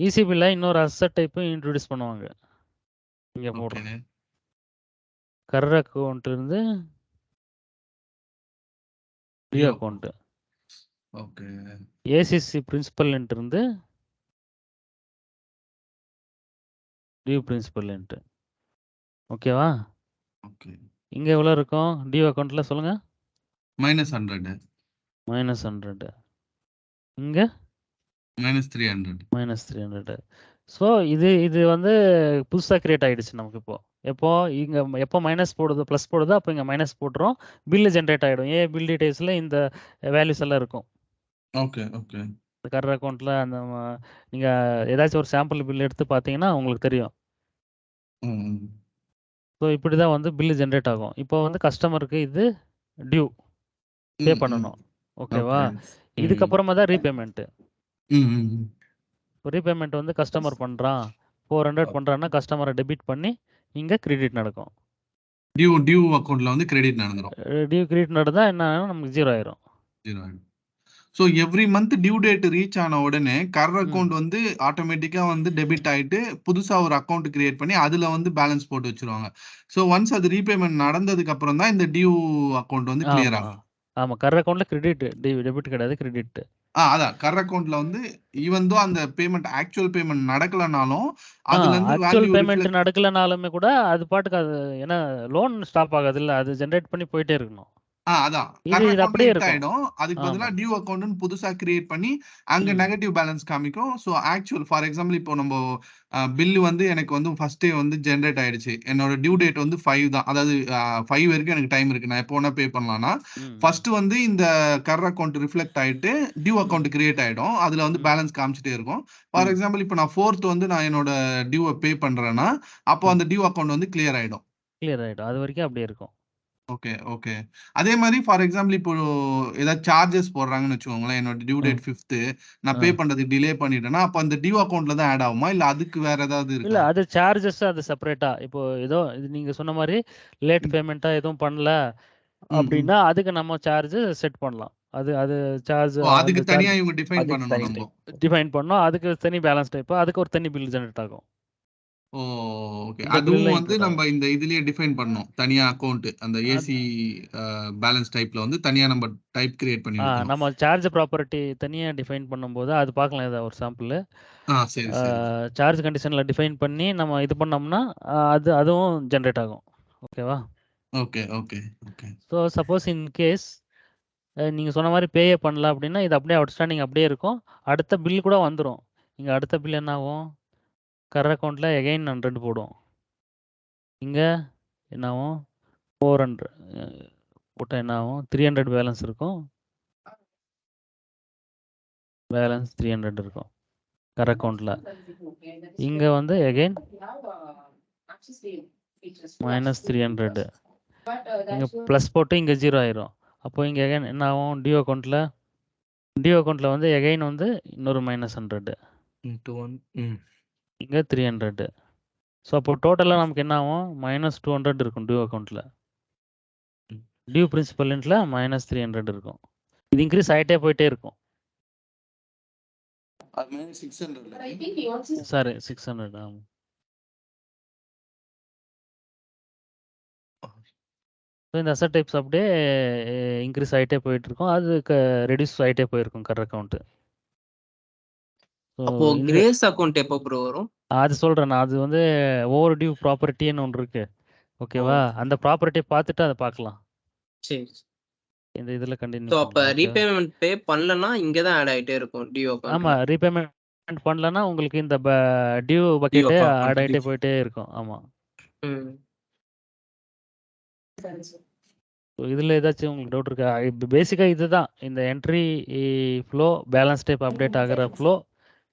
இசிபில இன்னொரு அசெட் டைப்பும் இன்ட்ரோடியூஸ் பண்ணுவாங்க. இங்க ஓகே. போடுறோம். கரண்ட் அக்கவுண்ட்ல இருந்து due due account. Okay. ACC பிரின்சிபல்ன்ட்டு இருந்து டியூ பிரின்சிபல்ன்ட்டு. ஓகேவா? ஓகே. இங்க எவ்வளோ இருக்கும்? டியூ அக்கவுண்ட்ல சொல்லுங்க. -100 -100. இங்க -300 -300. ஸோ இது வந்து புதுசா கிரியேட் ஆயிடுச்சு நமக்கு இப்போ. எப்போ? இங்க எப்போ மைனஸ் போடுதோ, பிளஸ் போடுதோ அப்போ இங்க மைனஸ் போட்டுரும். பில் ஜெனரேட் ஆயிடும். பில் டீடைல்ஸ்ல இந்த வேல்யூஸ் எல்லாம் இருக்கும். Okay, okay. கரண்ட் அக்கவுண்ட்ல அந்த நீங்க ஏதாச்சும் ஒரு சாம்பிள் பில் எடுத்து பார்த்தீங்கன்னா உங்களுக்கு தெரியும். ம். ஸோ இப்படி தான் வந்து பில் ஜெனரேட் ஆகும். இப்போ வந்து கஸ்டமருக்கு இது டியூ பே ம், ம். பண்ணணும். ஓகேவா? ஓகே. ம். இதுக்கப்புறமா தான் ரீபேமெண்ட். ம், ம், ம். ரீபேமெண்ட் வந்து கஸ்டமர் பண்றான். 400 பண்றான்னா கஸ்டமரை டெபிட் பண்ணி இங்க கிரெடிட் நடக்கும். டியூ அக்கவுண்ட்ல வந்து கிரெடிட் நடந்துரும். டியூ கிரெடிட் நடந்தா என்ன ஆகும்? நமக்கு 0 ஆயிரும். 0 ஆயிடும். So every month due date reach ஆன உடனே கரண்ட் ம். அக்கவுண்ட் வந்து ஆட்டோமேட்டிக்கா வந்து டெபிட் ஆயிட்டு புதுசா ஒரு அக்கவுண்ட் கிரியேட் பண்ணி அதுல வந்து பேலன்ஸ் போட்டு வச்சிருவாங்க. ஸோ ஒன்ஸ் அது ரீபேமெண்ட் நடந்ததுக்கு அப்புறம் தான் இந்த டியூ அக்கவுண்ட் வந்து கிளியர் ஆமா. ஆகும். ஆமா. கரண்ட் அக்கவுண்ட்ல கிரெடிட். டெபிட் கிடையாது, கிரெடிட். அதான் கரண்ட் அக்கவுண்ட்ல வந்து ஈவன் தோ அந்த பேமெண்ட் ஆக்சுவல் பேமெண்ட் நடக்கலனாலும் ஆ அதுல இருந்து ஆக்சுவல் வேல்யூ பேமெண்ட் ரிஃப்ளெக்ட் நடக்கலனாலுமே கூட அது பாட்டுக்கு அது ஏன்னா லோன் ஸ்டாப் ஆகாதுல்ல. அது ஜெனரேட் பண்ணி போயிட்டே இருக்கணும். அதான் இது கரண்ட் இது அக்கவுண்ட்ல அப்படியே ஹிட் இருக்கும். ஆயிடும். அதுக்கு பதிலா ஆமா. டியூ அக்கவுண்ட்னு புதுசா கிரியேட் பண்ணி அங்க ம். நெகட்டிவ் பேலன்ஸ் காமிக்கும். ஸோ ஆக்சுவல் ஃபார் எக்ஸாம்பிள் இப்போ நம்ம பில் வந்து எனக்கு வந்து ஃபர்ஸ்ட் டே வந்து ஜெனரேட் ஆயிடுச்சு. என்னோட டியூ டேட் வந்து 5 தான். அதாவது 5 வரைக்கும் எனக்கு டைம் இருக்கு. நான் எப்போ வேணா பே பண்ணலாம்னா ம். ஃபர்ஸ்ட் வந்து இந்த கரண்ட் அக்கவுண்ட் ரிஃப்ளெக்ட் ஆயிட்டு டியூ ம். அக்கவுண்ட் கிரியேட் ஆயிடும். அதுல வந்து ம். பேலன்ஸ் காமிச்சிட்டே இருக்கும். ஃபார் ம். எக்ஸாம்பிள் இப்போ நான் 4th வந்து நான் என்னோட டியூவை பே பண்றேன்னா அப்போ ம். அந்த டியூ அக்கவுண்ட் வந்து கிளியர் ஆயிடும். கிளியர் ஆயிடும். அது வரைக்கும் அப்படியே இருக்கும். Okay, okay. அதே மாரி ஃபார் எக்ஸாம்பிள் இப்போ ஏதாவது சார்ஜஸ் போடுறாங்கன்னு வச்சுக்கோங்களேன். என்னோட டியூ ஆ. டேட் 5th நான் ஆ. பே பண்றதுக்கு டிலே பண்ணிட்டேன்னா, அப்ப அந்த டியூ அக்கவுண்ட்ல தான் ஆட் ஆகுமா? இல்ல அதுக்கு வேற ஏதாவது இல்ல இருக்கா? அது சார்ஜஸ் அது செப்பரேட்டா. இப்போ ஏதோ இது நீங்க சொன்ன மாரி லேட் ம், பேமெண்ட்டா எதுவும் பண்ணல ம், ம். அப்படின்னா, அதுக்கு நம்ம சார்ஜ் செட் பண்ணலாம். அது அது சார்ஜ் ஓ! அதுக்கு அந்த தனியா சார்ஜ் இவங்க டிஃபைன் அதுக்கு பண்ணணும் தனி நம்போ. டிஃபைன் பண்ணோம். அதுக்கு தனி பேலன்ஸ் டைப். அதுக்கு ஒரு தனி பில் ஜெனரேட் ஆகும். ஓ! ஓகே. இந்த அதுவும் பில்லுல வந்து இன்க்ளூட் ஆகும். நம்ம இந்த இதுலயே டிஃபைன் பண்ணணும். தனியா அக்கவுண்ட் அந்த அது ஏசி பேலன்ஸ் டைப்ல வந்து தனியா நம்ம டைப் கிரியேட் பண்ணி வைக்கணும். நம்ம சார்ஜ் ப்ராப்பர்ட்டி தனியா டிஃபைன் பண்ணும்போது அது பார்க்கலாம் இத ஒரு சாம்பிள். சரி, சரி. சார்ஜ் கண்டிஷன்ல டிஃபைன் பண்ணி நம்ம இது பண்ணோம்னா, அதுவும் ஜெனரேட் ஆகும். ஓகேவா? Okay, okay, okay. So suppose in case நீங்க சொன்ன மாரி பேயே பண்ணல அப்படின்னா, இது அப்படியே அவுட்ஸ்டாண்டிங் அப்படியே இருக்கும். அடுத்த பில் கூட வந்துரும். இங்க அடுத்த பில் என்ன ஆகும்? கரண்ட் அக்கவுண்ட்ல எகைன் 100 போடும். இங்க என்ன ஆகும்? 400 போட்டா என்ன ஆகும்? 300 பேலன்ஸ் இருக்கும். பேலன்ஸ் 300 இருக்கும். கரண்ட் அக்கவுண்ட்ல. இங்க வந்து எகைன் -300. இங்க பிளஸ் போட்டு இங்க 0 ஆயிரும். அப்போ இங்க எகைன் என்ன ஆகும்? டியூ அக்கவுண்ட்ல வந்து எகைன் வந்து இன்னொரு -100. into 1. இங்க 300. ஸோ அப்போ டோட்டலா நமக்கு என்ன ஆகும்? -200 இருக்கும் டியூ அக்கவுண்ட்ல. ம். டியூ பிரின்சிபல்ன்ட்ல -300 இருக்கும். இது இன்கிரீஸ் ஆயிட்டே போயிட்டே இருக்கும். அது மேல 600 சாரி 600 ஆமா. ஸோ இந்த அசெட் டைப்ஸ் அப்படியே இன்க்ரீஸ் ஆயிட்டே போயிட்டு இருக்கும். அது ரெடியூஸ் ஆயிட்டே போயிருக்கும் கரண்ட் அக்கவுண்ட். அப்போ கிரேஸ் அக்கவுண்ட் எப்போ ப்ரோ வரும்? அது சொல்றேன் நான். அது வந்து ஓவர் டியூ ப்ராப்பர்ட்டின்னு ஒன்று இருக்கு. ஓகேவா? அந்த ப்ராப்பர்ட்டியை பார்த்துட்டு அதை பார்க்கலாம். சரி. இந்த இதுல கண்டினியூ ஸோ அப்ப பண்ணலாம். ஓகே. ரீபேமெண்ட் பே பண்ணலன்னா இங்க தான் ஆட் ஆயிட்டே இருக்கும் டியூ ஆமா அக்கவுண்ட்ல. ரீபேமெண்ட் பண்ணலன்னா உங்களுக்கு இந்த due Due bucket account add ஆயிட்டே due. போயிட்டே இருக்கும். ஆமா. ம். இதில் ஏதாச்சும் உங்களுக்கு டவுட் இருக்கா? இப்போ பேசிக்காக இதுதான், இந்த entry flow balance type update ஆகிற ஃப்ளோ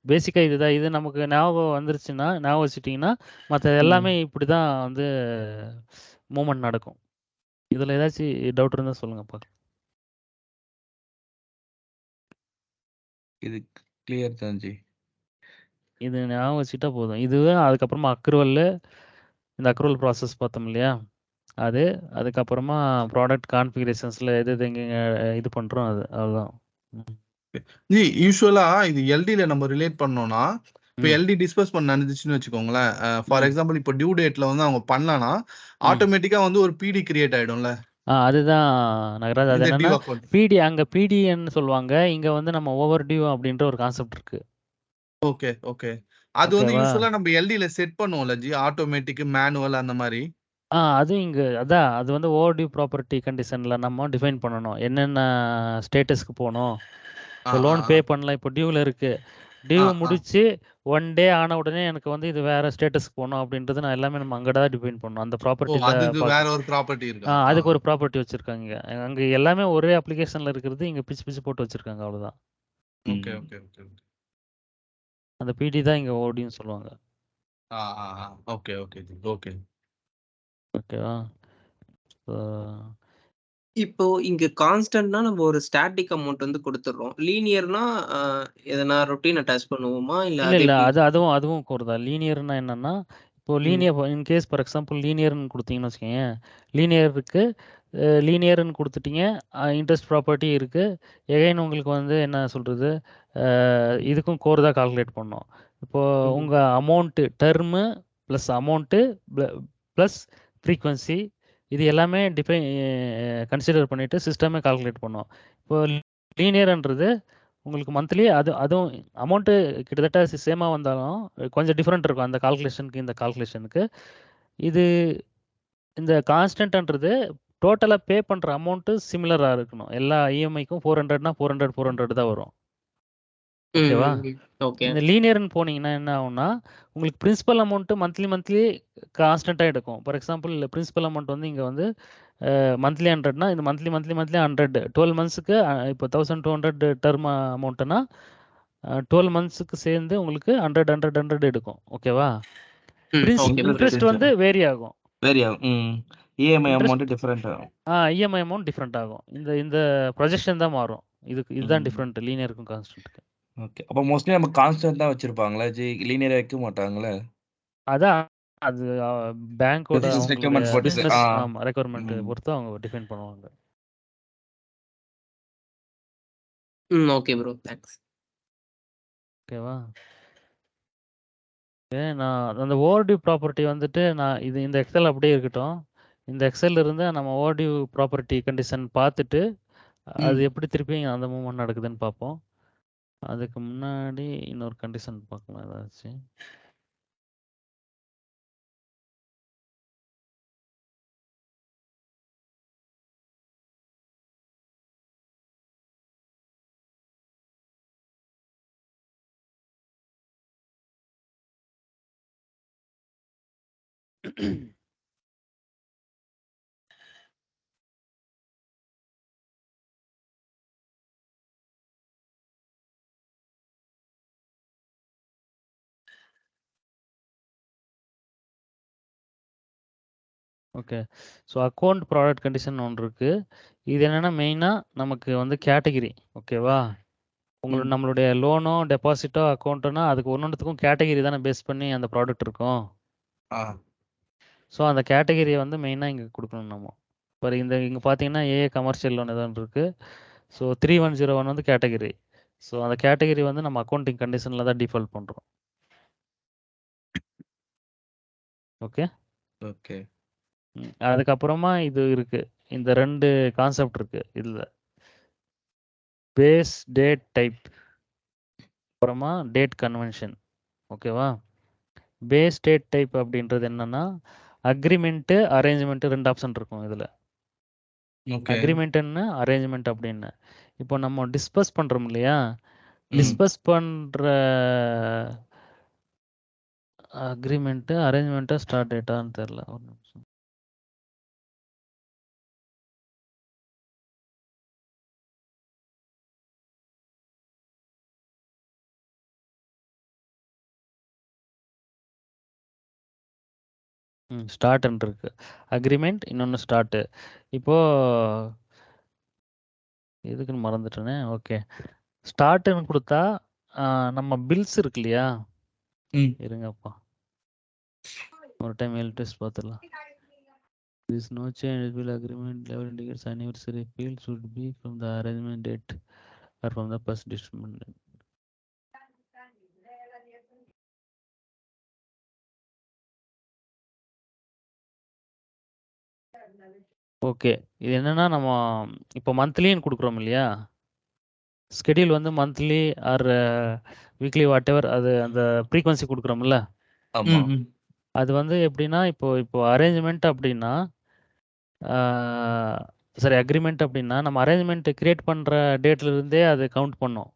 பேசிக்காக இதுதான். இது நமக்கு ஞாபகம் வந்துருச்சுன்னா, ஞாபகம் வச்சுட்டிங்கன்னா மற்ற எல்லாமே இப்படி தான் வந்து மூமெண்ட் நடக்கும். இதில் ஏதாச்சும் டவுட் இருந்தால் சொல்லுங்கள் பார்க்கலாம். இது கிளியர் தான் ஜி. இது ஞாபகம் வச்சுட்டா போதும். இதுவே அதுக்கப்புறமா அக்ரூவல், இந்த அக்ரூவல் ப்ராசஸ் பார்த்தோம் இல்லையா, அது அதுக்கப்புறமா ப்ராடக்ட் கான்ஃபிகரேஷன்ஸில் எது எது எங்கே இது பண்ணுறோம், அது அவ்வளோதான். ஜி யூஸ்வலா இது எல்டில நம்ம ரிலேட் பண்ணோம்னா, இப்போ ம். எல்டி டிஸ்பர்ஸ்மென்ட் நடந்துச்சுன்னு வச்சுக்கோங்களேன். ஃபார் ம். எக்ஸாம்பிள் இப்போ டியூ டேட்ல வந்து அவங்க பண்ணலனா ம். ஆட்டோமேட்டிக்கா வந்து ஒரு பிடி கிரியேட் ஆயிடும்ல அதுதான் நகராஜ். அது இந்த டியூ என்னன்னா அக்கௌண்ட். பிடி, அங்கே பிடின்னு சொல்லுவாங்க, இங்கே வந்து நம்ம ஓவர் டியூ அப்படின்ற ஒரு கான்செப்ட் இருக்கு. Okay okay. அது வந்து ஓகேவா? யூஸ்வலா நம்ம எல்டில செட் பண்ணுவோம்ல ஜி, ஆட்டோமேட்டிக் மேனுவல் அந்த மாதிரி. அதுவும் இங்கே அதான், அது வந்து ஓவர் டியூ ப்ராப்பர்ட்டி கண்டிஷனில் நம்ம டிஃபைன் பண்ணணும் என்னென்ன ஸ்டேட்டஸ்க்கு போகணும். இப்போ லோன் பே பண்ணல, இப்போ டியூவில் இருக்குது, டியூ முடிச்சு 1 டே ஆன உடனே எனக்கு வந்து இது வேற ஸ்டேட்டஸ்க்கு போகணும் அப்படின்றது நான் எல்லாமே நம்ம அங்கே தான் டிஃபைன் பண்ணணும். அந்த ஓ, ப்ராப்பர்ட்டியில் அதுக்கு வேற ஒரு ப்ராப்பர்ட்டி இருக்கா? அதுக்கு ஒரு ப்ராப்பர்ட்டி வச்சுருக்காங்க. அங்கே எல்லாமே ஒரே அப்ளிகேஷனில் இருக்கிறது, இங்கே பிச்சு பிச்சு போட்டு வச்சுருக்காங்க, அவ்வளோதான். Okay okay okay. அந்த பிடி தான் இங்கே ஓடின்னு சொல்லுவாங்க. Okay okay G. ஓகே ஓகேவா? இப்போ இங்க கான்ஸ்டன்ட்னா நம்ம ஒரு ஸ்டாட்டிக் அமௌண்ட் வந்து கொடுத்துடுறோம். லீனியர்னா எதனா ரொட்டீன் அட்டாச் பண்ணுவோமா? இல்ல இல்லை அது இல்லை, எப்படி? அதுவும் கூறுதா. லீனியர்னா என்னன்னா, இப்போ ம். லீனியர் இன்கேஸ் ஃபார் எக்ஸாம்பிள் லீனியர்னு கொடுத்தீங்கன்னு வச்சுக்கோங்க, லீனியருக்கு லீனியர்னு கொடுத்துட்டீங்க, இன்ட்ரெஸ்ட் ப்ராப்பர்ட்டி இருக்குது. எகைன் உங்களுக்கு வந்து என்ன சொல்கிறது, இதுக்கும் கோர் தான் கால்குலேட் பண்ணோம். இப்போது ம். உங்கள் amount term plus amount plus frequency, இது எல்லாமே கன்சிடர் பண்ணிவிட்டு சிஸ்டமே கால்குலேட் பண்ணோம். இப்போ லீனியர்ன்றது உங்களுக்கு மந்த்லி, அதுவும் அமௌண்ட்டு கிட்டத்தட்ட சேமாக வந்தாலும் கொஞ்சம் டிஃப்ரெண்ட் இருக்கும் அந்த கால்குலேஷனுக்கு இந்த கால்குலேஷனுக்கு. இது இந்த கான்ஸ்டன்ட்ன்றது டோட்டலாக பே பண்ணுற அமௌண்ட்டு சிமிலராக இருக்கணும். எல்லா இஎம்ஐக்கும் 400னா 400 தான் வரும். ஓகேவா? ஓகே. இந்த லீனியர்னு போனீங்கன்னா என்ன ஆகும்னா, உங்களுக்கு பிரின்சிபல் அமௌண்ட்டு மந்த்லி கான்ஸ்டன்ட்டாக எடுக்கும். ஃபார் எக்ஸாம்பிள் பிரின்சிபல் அமௌண்ட் வந்து இங்கே வந்து மந்த்லி 100னா இது மந்த்லி 100 12 மந்த்ஸுக்கு இப்போ 1200 டெர்ம் அமௌண்ட்டுனா 12 மந்த்ஸுக்கு சேர்ந்து உங்களுக்கு 100 எடுக்கும். ஓகேவா? ஓகே. இன்ட்ரெஸ்ட் வந்து வேரி ஆகும். இஎம்ஐ இன்ட்ரெஸ்ட் அமௌண்ட் டிஃபரெண்ட் ஆகும். இஎம்ஐ அமௌண்ட் டிஃப்ரெண்ட் ஆகும். இந்த ப்ரொஜெக்ஷன் தான் மாறும். இதுதான் டிஃப்ரெண்ட் லீனியருக்கும் கான்ஸ்டன்ட்டுக்கு. ஓகே. அப்போ மோஸ்ட்லி நம்ம கான்ஸ்டன்ட் தான் வச்சிருப்பாங்களா ஜி? லீனியரா வைக்க மாட்டாங்களா? அதான் அது பேங்கோட Business அவங்களுடைய requirement பொறுத்து. பிஸ்னஸ் ரெக்குவயர்மெண்ட் ம். பொறுத்து அவங்க டிஃபைன் பண்ணுவாங்க. Okay bro. தேங்க்ஸ். ஓகேவா? நான் அந்த ஓவர்டியூ ப்ராப்பர்ட்டி வந்துட்டு நான் இந்த எக்ஸல் அப்படியே இருக்கட்டும். இந்த எக்ஸல் இருந்து நம்ம ஓவர்டியூ ப்ராப்பர்ட்டி கண்டிஷன் பார்த்துட்டு அது எப்படி திருப்பி அந்த மூவ்மெண்ட் நடக்குதுன்னு பார்ப்போம். அதுக்கு முன்னாடி இன்னொரு கண்டிஷன் பார்க்கலாம் ஏதாச்சும். Okay. So account product condition ஒன்று இருக்குது. இது என்னென்னா மெயினாக நமக்கு வந்து கேட்டகிரி. ஓகேவா? நம்மளுடைய லோனோ டெபாசிட்டோ அக்கௌண்ட்டுனா அதுக்கு ஒன்றுத்துக்கும் கேட்டகிரி தானே பேஸ் பண்ணி அந்த ப்ராடக்ட் இருக்கும். ஸோ அந்த கேட்டகிரியை வந்து மெயினாக இங்கே கொடுக்கணும் நம்ம. இப்போ இங்கே பார்த்தீங்கன்னா ஏஏ கமர்ஷியல் லோன் எதாவது இருக்குது. ஸோ 3101 வந்து கேட்டகிரி. ஸோ அந்த கேட்டகிரி வந்து நம்ம அக்கௌண்டிங் கண்டிஷனில் தான் டிஃபால்ட் பண்ணுறோம். ஓகே. ஓகே. அதுக்கப்புறமா இது இருக்குது, இந்த 2 கான்செப்ட் இருக்குது இதில். பேஸ் டேட் டைப், அப்புறமா டேட் கன்வென்ஷன். ஓகேவா? பேஸ் டேட் டைப் அப்படின்றது என்னன்னா, அக்ரிமெண்ட்டு அரேஞ்ச்மெண்ட்டு 2 ஆப்ஷன் இருக்கும் இதில். அக்ரிமெண்ட்டுன்னு அரேஞ்ச்மெண்ட் அப்படின்னு. இப்போ நம்ம டிஸ்பஸ் பண்ணுறோம் இல்லையா, டிஸ்பஸ் பண்ணுற அக்ரிமெண்ட்டு அரேஞ்ச்மெண்ட்டாக ஸ்டார்ட் டேட்டான்னு தெரில. ஒரு நிமிஷம். ஸ்டார்ட்ன்னு இருக்கு. அக்ரிமெண்ட் இன்னொன்று ஸ்டார்ட்டு. இப்போ எதுக்குன்னு மறந்துட்டேனே. ஓகே, ஸ்டார்ட்ன்னு கொடுத்தா நம்ம பில்ஸ் இருக்கு இல்லையா? இருங்கப்பா, ஒரு டைம் டெஸ்ட் பார்த்துடலாம். There is no change in bill agreement level indicates anniversary bill should be from the arrangement date or from the first distribution date. Okay, இது என்னன்னா நம்ம இப்போ மந்த்லின்னு கொடுக்குறோம் இல்லையா? ஸ்கெடியூல் வந்து monthly R weekly what ever, அது அந்த ஃப்ரீக்வன்சி கொடுக்குறோம்ல, ஆமா. அது வந்து எப்படின்னா இப்போ அரேஞ்ச்மெண்ட் அப்படின்னா சரி, அக்ரிமெண்ட் அப்படின்னா நம்ம அரேஞ்ச்மெண்ட் கிரியேட் பண்ணுற டேட்ல இருந்தே அது கவுண்ட் பண்ணோம்.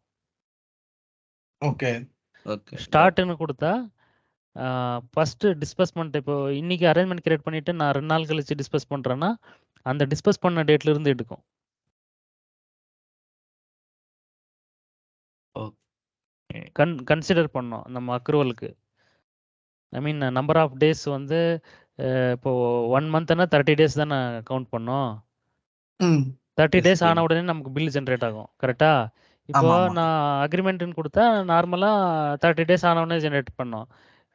ஓகே. ஓகே. ஸ்டார்ட்னு கொடுத்தா ஃபர்ஸ்ட் டிஸ்பர்ஸ்மெண்ட், இப்போ இன்னைக்கு அரேஞ்ச்மெண்ட் கிரியேட் பண்ணிட்டு நான் 2 நாள் கழிச்சு டிஸ்பர்ஸ் பண்றேன்னா அந்த டிஸ்பர்ஸ் பண்ண டேட்ல இருந்து எடுக்கும். ஓகே. கன்சிடர் பண்ணோம் நம்ம அக்ரூவலுக்கு. ஐ மீன் நம்பர் ஆஃப் டேஸ் வந்து இப்போ 1 மந்த்னா 30 டேஸ் தானே கவுண்ட் பண்ணோம். 30 டேஸ் ஆன உடனே நமக்கு பில் ஜென்ரேட் ஆகும். கரெக்டா? இப்போ நான் அக்ரிமெண்ட்னு கொடுத்தா நார்மலாக 30 டேஸ் ஆன உடனே ஜென்ரேட் பண்ணோம்.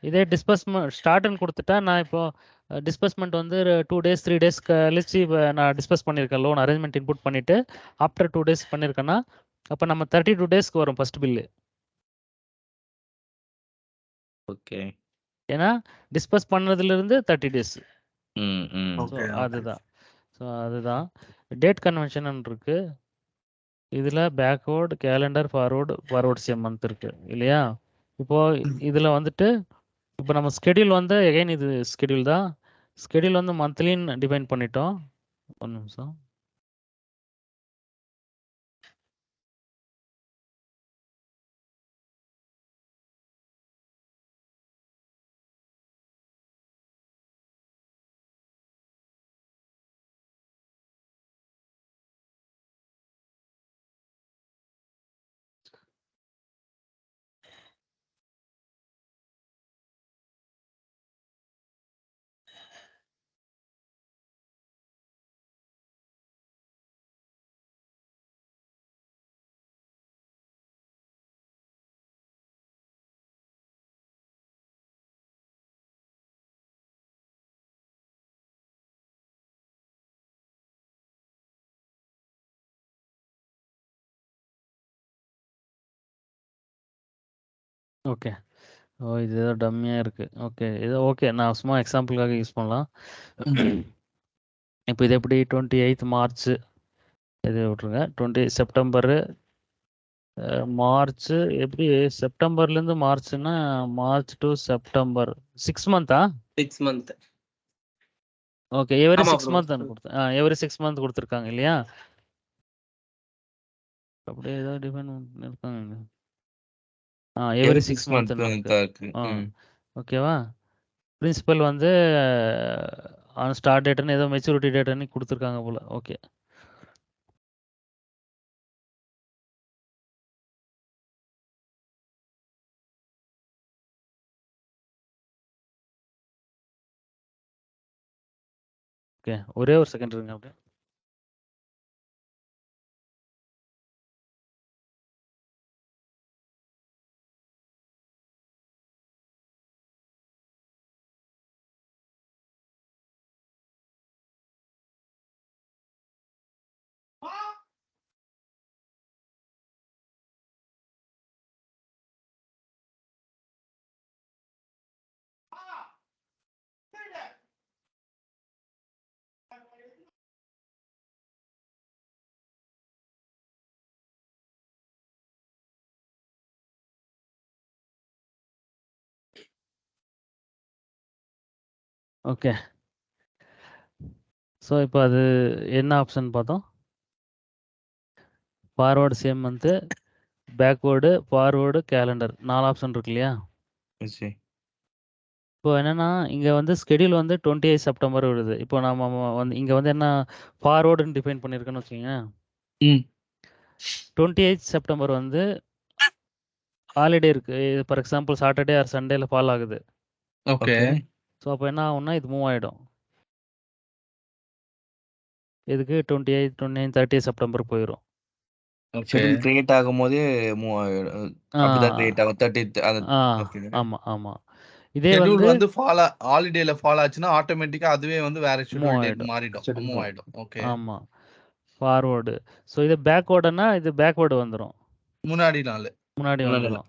இதே டிஸ்பர்ஸ்மெண்ட் ஸ்டார்ட்னு கொடுத்துட்டா நான் இப்போ டிஸ்பர்ஸ்மெண்ட் வந்து 2 டேஸ் 3 டேஸ் கழிச்சு நான் டிஸ்பர்ஸ் பண்ணியிருக்கேன், லோன் அரேஞ்ச்மெண்ட் இன்புட் பண்ணிட்டு ஆஃப்டர் 2 டேஸ் பண்ணியிருக்கேன்னா அப்போ நம்ம 32 டேஸ்க்கு வரும் ஃபர்ஸ்ட் பில்லு. ஓகே. ஏன்னா டிஸ்பர்ஸ் பண்ணதுலேருந்து 30 டேஸ். அதுதான் டேட் கன்வென்ஷன் இருக்கு. இதில் backward, calendar, forward same month இருக்கு இல்லையா? இப்போ இதில் வந்துட்டு இப்போ நம்ம ஸ்கெடியூல் வந்து எகைன் இது ஸ்கெடியூல் தான். ஸ்கெடியூல் வந்து மந்த்லின்னு டிஃபைன் பண்ணிட்டோம். ஒரு நிமிஷம். ஓகே. இது ஏதோ டம்மியாக இருக்குது. ஓகே, இது ஓகே, நான் சும்மா எக்ஸாம்பிளுக்காக யூஸ் பண்ணலாம். இப்போ இது எப்படி 28 மார்ச் இது விட்ருங்க. 20 செப்டம்பரு, மார்ச். எப்படி செப்டம்பர்லேருந்து மார்ச்னா மார்ச் டு செப்டம்பர் 6 மந்த்தா? 6 மந்த். ஓகே, எவரி ஆமா 6 bro. மந்த் எவரி 6 மந்த் கொடுத்துருக்காங்க இல்லையா? அப்படியே ஏதோ டிஃபைன் பண்ணிருக்காங்க. எவரி 6 மந்த் இருக்கு. ஓகேவா? பிரின்சிபல் வந்து ஸ்டார்ட் டேட்னு ஏதோ மெச்சூரிட்டி டேட்னு கொடுத்துருக்காங்க போல. ஓகே. ஓகே, ஒரே ஒரு செகண்ட் இருங்க அப்படியே. ஓகே, ஸோ இப்போ அது என்ன ஆப்ஷன் பார்த்தோம்? Forward same month, backward, forward, calendar 4 option இருக்கு இல்லையா? இப்போ என்னன்னா இங்கே வந்து ஸ்கெடியூல் வந்து 28 செப்டம்பர் வருது. இப்போ நம்ம வந்து இங்கே வந்து என்ன ஃபார்வர்டுன்னு டிஃபைன் பண்ணியிருக்கேன்னு வச்சுக்கோங்க. 28 செப்டம்பர் வந்து ஹாலிடே இருக்கு. ஃபார் எக்ஸாம்பிள் சாட்டர்டே ஆர் சண்டேல ஃபால் ஆகுது. ஓகே. ஸோ அப்போ என்ன ஆகும்னா இது மூவ் ஆகிடும். இதுக்கு 28, 29, 30 செப்டம்பர் போயிடும். ஓகே ஷெட்யூல் கிரியேட் ஆகும்போதே மூவ் ஆயிடும். அப்படிதான் கிரியேட் ஆகும் 30th. ஓகே ஆமாம். இதே ஷெட்யூல் வந்து வந்து ஃபாலோ ஹாலிடேல ஃபாலோ ஆச்சுன்னா ஆட்டோமேட்டிக்கா அதுவே வந்து வேற மூவ் ஷெட்யூல் டேட் ஆகிடும். மாறிடும், Schedule மூவ் move. ஆயிடும். ஓகே ஆமாம், ஃபார்வேர்டு. ஸோ இது பேக்வேர்டுன்னா இது பேக்வேர்டு வந்துடும், முன்னாடி நாள். முன்னாடி வந்துடும்.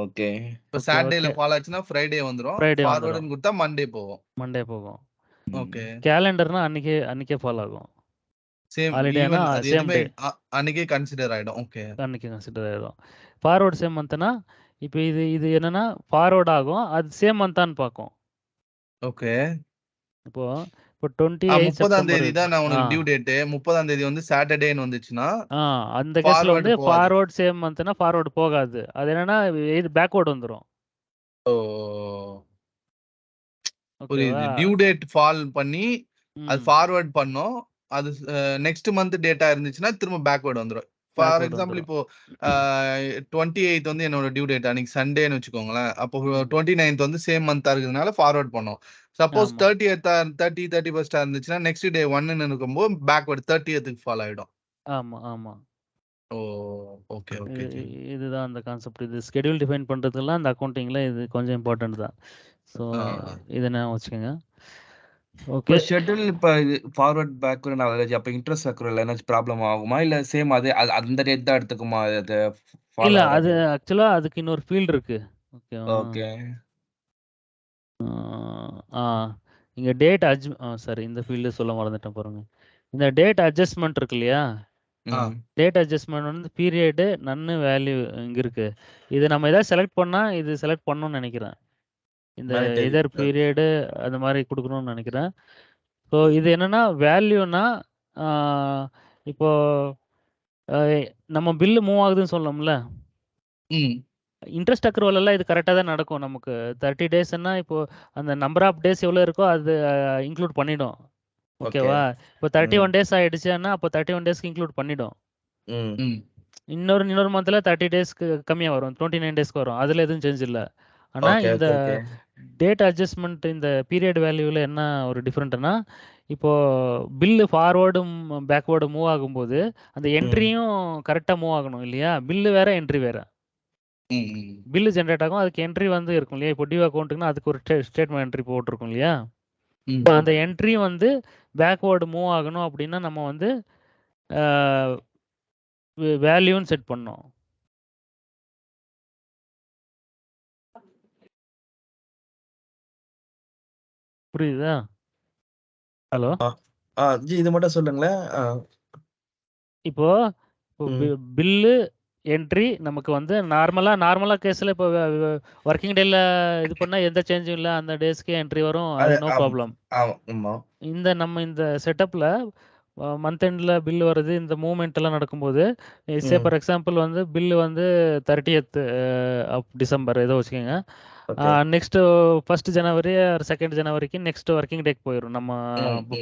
ஓகே. இப்போ ஓகே சாட்டர்டேல ஓகே. ஃபாலோ ஆச்சுன்னா ஃப்ரைடே வந்துரும். ஃப்ரைடே வந்துடும், ஃபார்வர்டுன்னு கொடுத்தா மண்டே போகும். மண்டே போகும். ஓகே கேலண்டர்னா அன்னைக்கே ஃபாலோ ஆகும். சேம் ஹாலிடேனா ஈவன் அது சேம் எதுவுமே டே அன்னைக்கே கன்சிடர் ஆயிடும். ஓகே அன்னைக்கு கன்சிடர் ஆகிடும். ஃபார்வர்டு சேம் மந்த்னா இப்போ இது என்னன்னா ஃபார்வர்ட் ஆகும், அது சேம் மந்தான்னு பார்க்கும். ஓகே இப்போ 28 30ஆம் செப்டம்பர் தேதி தான் நான் ஆ உனக்கு டியூ டேட். 30ஆம் தேதி வந்து சாட்டர்டேன்னு வந்துச்சுன்னா அந்த கேஸ்ல வந்து ஃபார்வர்டு போகாது. ஃபார்வர்ட் சேம் மந்த்னா ஃபார்வர்டு போகாது. அது என்னன்னா இது பேக்வேர்டு வந்துடும். ஓ ஓகேவா? புரியுது. டியூ டேட் ஃபால் பண்ணி அது ஃபார்வர்ட் பண்ணோம். அது நெக்ஸ்ட் மந்த் டேட்டா இருந்துச்சுன்னா திரும்ப பேக்வர்ட் வந்துரும். ஃபார் பேக்வேர்டு எக்ஸாம்பிள் வந்துடும். இப்போ 28 வந்து என்னோட டியூ டேட் அன்னைக்கு சண்டேன்னு வச்சுக்கோங்களேன். அப்போ 29th வந்து சேம் மந்தா இருக்கிறதுனால ஃபார்வர்ட் பண்ணோம். சப்போஸ் ஆமா 31st இருந்துச்சுன்னா நெக்ஸ்ட் டே 1ன்னு இருக்கும்போது பேக்வர்ட் 30th ஃபால் ஆயிடும். ஆமா. ஓ ஓகே ஓகே இதுதான் அந்த கான்செப்ட். இது ஸ்கெடியூல் டிஃபைன் பண்றதுலாம் அந்த அக்கௌண்டிங்ல இது கொஞ்சம் இம்பார்ட்டன்ட் தான். ஸோ இதை நான் வச்சுக்கோங்க. ஓகே. இப்போ ஷெட்யூல் இப்போ இது ஃபார்வர்ட் பேக்வர்ட் ஆவரேஜ் அப்போ இன்ட்ரெஸ்ட் அக்ரூவல் ஏதாச்சும் ப்ராப்ளம் ஆகுமா இல்லை சேம் அதே அந்த டேட் தான் எடுத்துக்குமா அது ஃபாலோ இல்ல அது ஆகிறது? ஆக்சுவலா அதுக்கு இன்னொரு ஃபீல்டு இருக்கு. ஓகேவா? ஓகே. இங்க டேட் சாரி, இந்த ஃபீல்டு சொல்ல மறந்துட்டேன் பாருங்க. இந்த டேட் அட்ஜஸ்ட்மெண்ட் இருக்கு இல்லையா? டேட் அட்ஜஸ்ட்மெண்ட் வந்து பீரியடு நன்னு வேல்யூ இங்க இருக்கு. இது நம்ம ஏதாவது செலக்ட் பண்ணா இது செலக்ட் பண்ணணும்னு நினைக்கிறேன். இந்த Mandatory. எதர் பீரியடு அந்த மாதிரி கொடுக்கணும்னு நினைக்கிறேன். ஸோ இது என்னன்னா வேல்யூனா இப்போ நம்ம பில்லு மூவ் ஆகுதுன்னு சொல்லணும்ல, இன்ட்ரெஸ்ட் அக்ரூவல் எல்லாம் இது கரெக்டாக தான் நடக்கும். நமக்கு 30 டேஸ்ன்னா இப்போ அந்த நம்பர் ஆஃப் டேஸ் எவ்வளோ இருக்கோ அது இன்க்ளூட் பண்ணிடும். ஓகேவா? இப்போ 31 டேஸ் ஆயிடுச்சுன்னா அப்போ 31 டேஸ்க்கு இன்க்ளூட் பண்ணிடும். இன்னொரு மந்த்ல 30 டேஸ்க்கு கம்மியாக வரும், 29 டேஸ்க்கு வரும். அதில் எதுவும் சேஞ்ச் இல்லை. ஆனால் ஓகே இந்த ஓகே டேட் அட்ஜஸ்ட்மெண்ட் இந்த பீரியட் வேல்யூவில் என்ன ஒரு டிஃப்ரெண்ட்னா, இப்போ பில்லு ஃபார்வேர்டும் பேக்வேர்டு மூவ் ஆகும்போது அந்த என்ட்ரியும் கரெக்டாக மூவ் ஆகணும் இல்லையா? பில்லு வேற என்ட்ரி வேற. பில்லு ஜென்ரேட் ஆகும், அதுக்கு என்ட்ரி வந்து இருக்கும் இல்லையா? இப்போ டியூ அக்கௌண்ட்டுக்குன்னா அதுக்கு ஒரு ஸ்டேட்மெண்ட் என்ட்ரி போட்டிருக்கும் இல்லையா? இப்போ அந்த என்ட்ரி வந்து பேக்வேர்டு மூவ் ஆகணும் அப்படின்னா நம்ம வந்து வேல்யூன்னு செட் பண்ணோம். புரியுதா? ஹலோ, ஜி இது மட்டும் சொல்லுங்களேன். இப்போ பில்லு என்ட்ரி நமக்கு வந்து நார்மலா கேஸ்ல இப்போ ஒர்க்கிங் டேல இது பண்ணா எந்த சேஞ்சும் இல்லை, அந்த டேஸ்க்கு என்ட்ரி வரும், அது நோ ப்ராப்ளம். நம்ம இந்த செட்டப்ல மந்த் எண்ட்ல பில் வருது, இந்த மூவ்மெண்ட் எல்லாம் நடக்கும்போது சே ஃபார் எக்ஸாம்பிள் வந்து பில்லு வந்து 30th ஆஃப் டிசம்பர் ஏதோ வச்சுக்கோங்க. நெக்ஸ்ட் 1st ஜனவரி 2nd ஜனவரிக்கு நெக்ஸ்ட் ஒர்க்கிங் டேக்கு போயிடும் நம்ம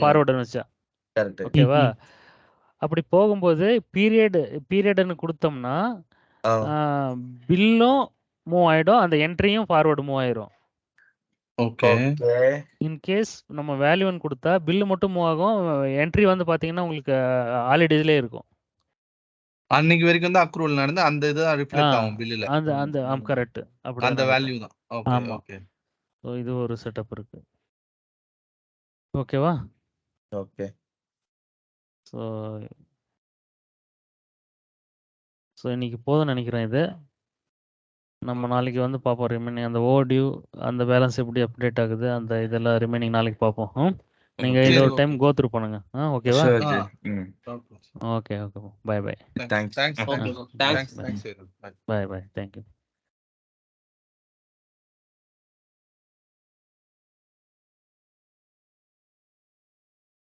ஃபார்வர்டுன்னு வச்சா. ஓகேவா? அப்படி போகும்போது பீரியடுன்னு கொடுத்தோம்னா பில்லும் மூவ் ஆயிடும், அந்த என்ட்ரியும் ஃபார்வர்டு மூவ் ஆயிரும். ஓகே இன்கேஸ் நம்ம வேல்யூன்னு கொடுத்தா பில்லு மட்டும் மூவ் ஆகும், என்ட்ரி வந்து பார்த்தீங்கன்னா உங்களுக்கு ஹாலிடேஸ்லேயே இருக்கும். அன்னைக்கு வரைக்கும் தான் அக்ரூவல் நடந்து அந்த இது ரிஃப்ளெக்ட் ஆகும் பில்லுல. அந்த கரெக்ட், அப்படி அந்த வேல்யூ தான். ஓகே ஆமா. ஓகே ஸோ இது ஒரு செட்டப் இருக்கு. ஓகேவா? ஓகே. ஸோ இன்னைக்கு போதும்னு நினைக்கிறேன். இது நம்ம நாளைக்கு வந்து பார்ப்போம். ரிமைனிங் அந்த ஓடியூ அந்த பேலன்ஸ் எப்படி அப்டேட் ஆகுது, அந்த இதெல்லாம் ரிமைனிங் நாளைக்கு பார்ப்போம். நீங்க சரி, இதை ஒரு okay. டைம் கோ த்ரூ பண்ணுங்க. ஓகேவா? Sure, ji. Okay. Bye. Thanks Okay, thanks thanks. Thanks bye. Thank you.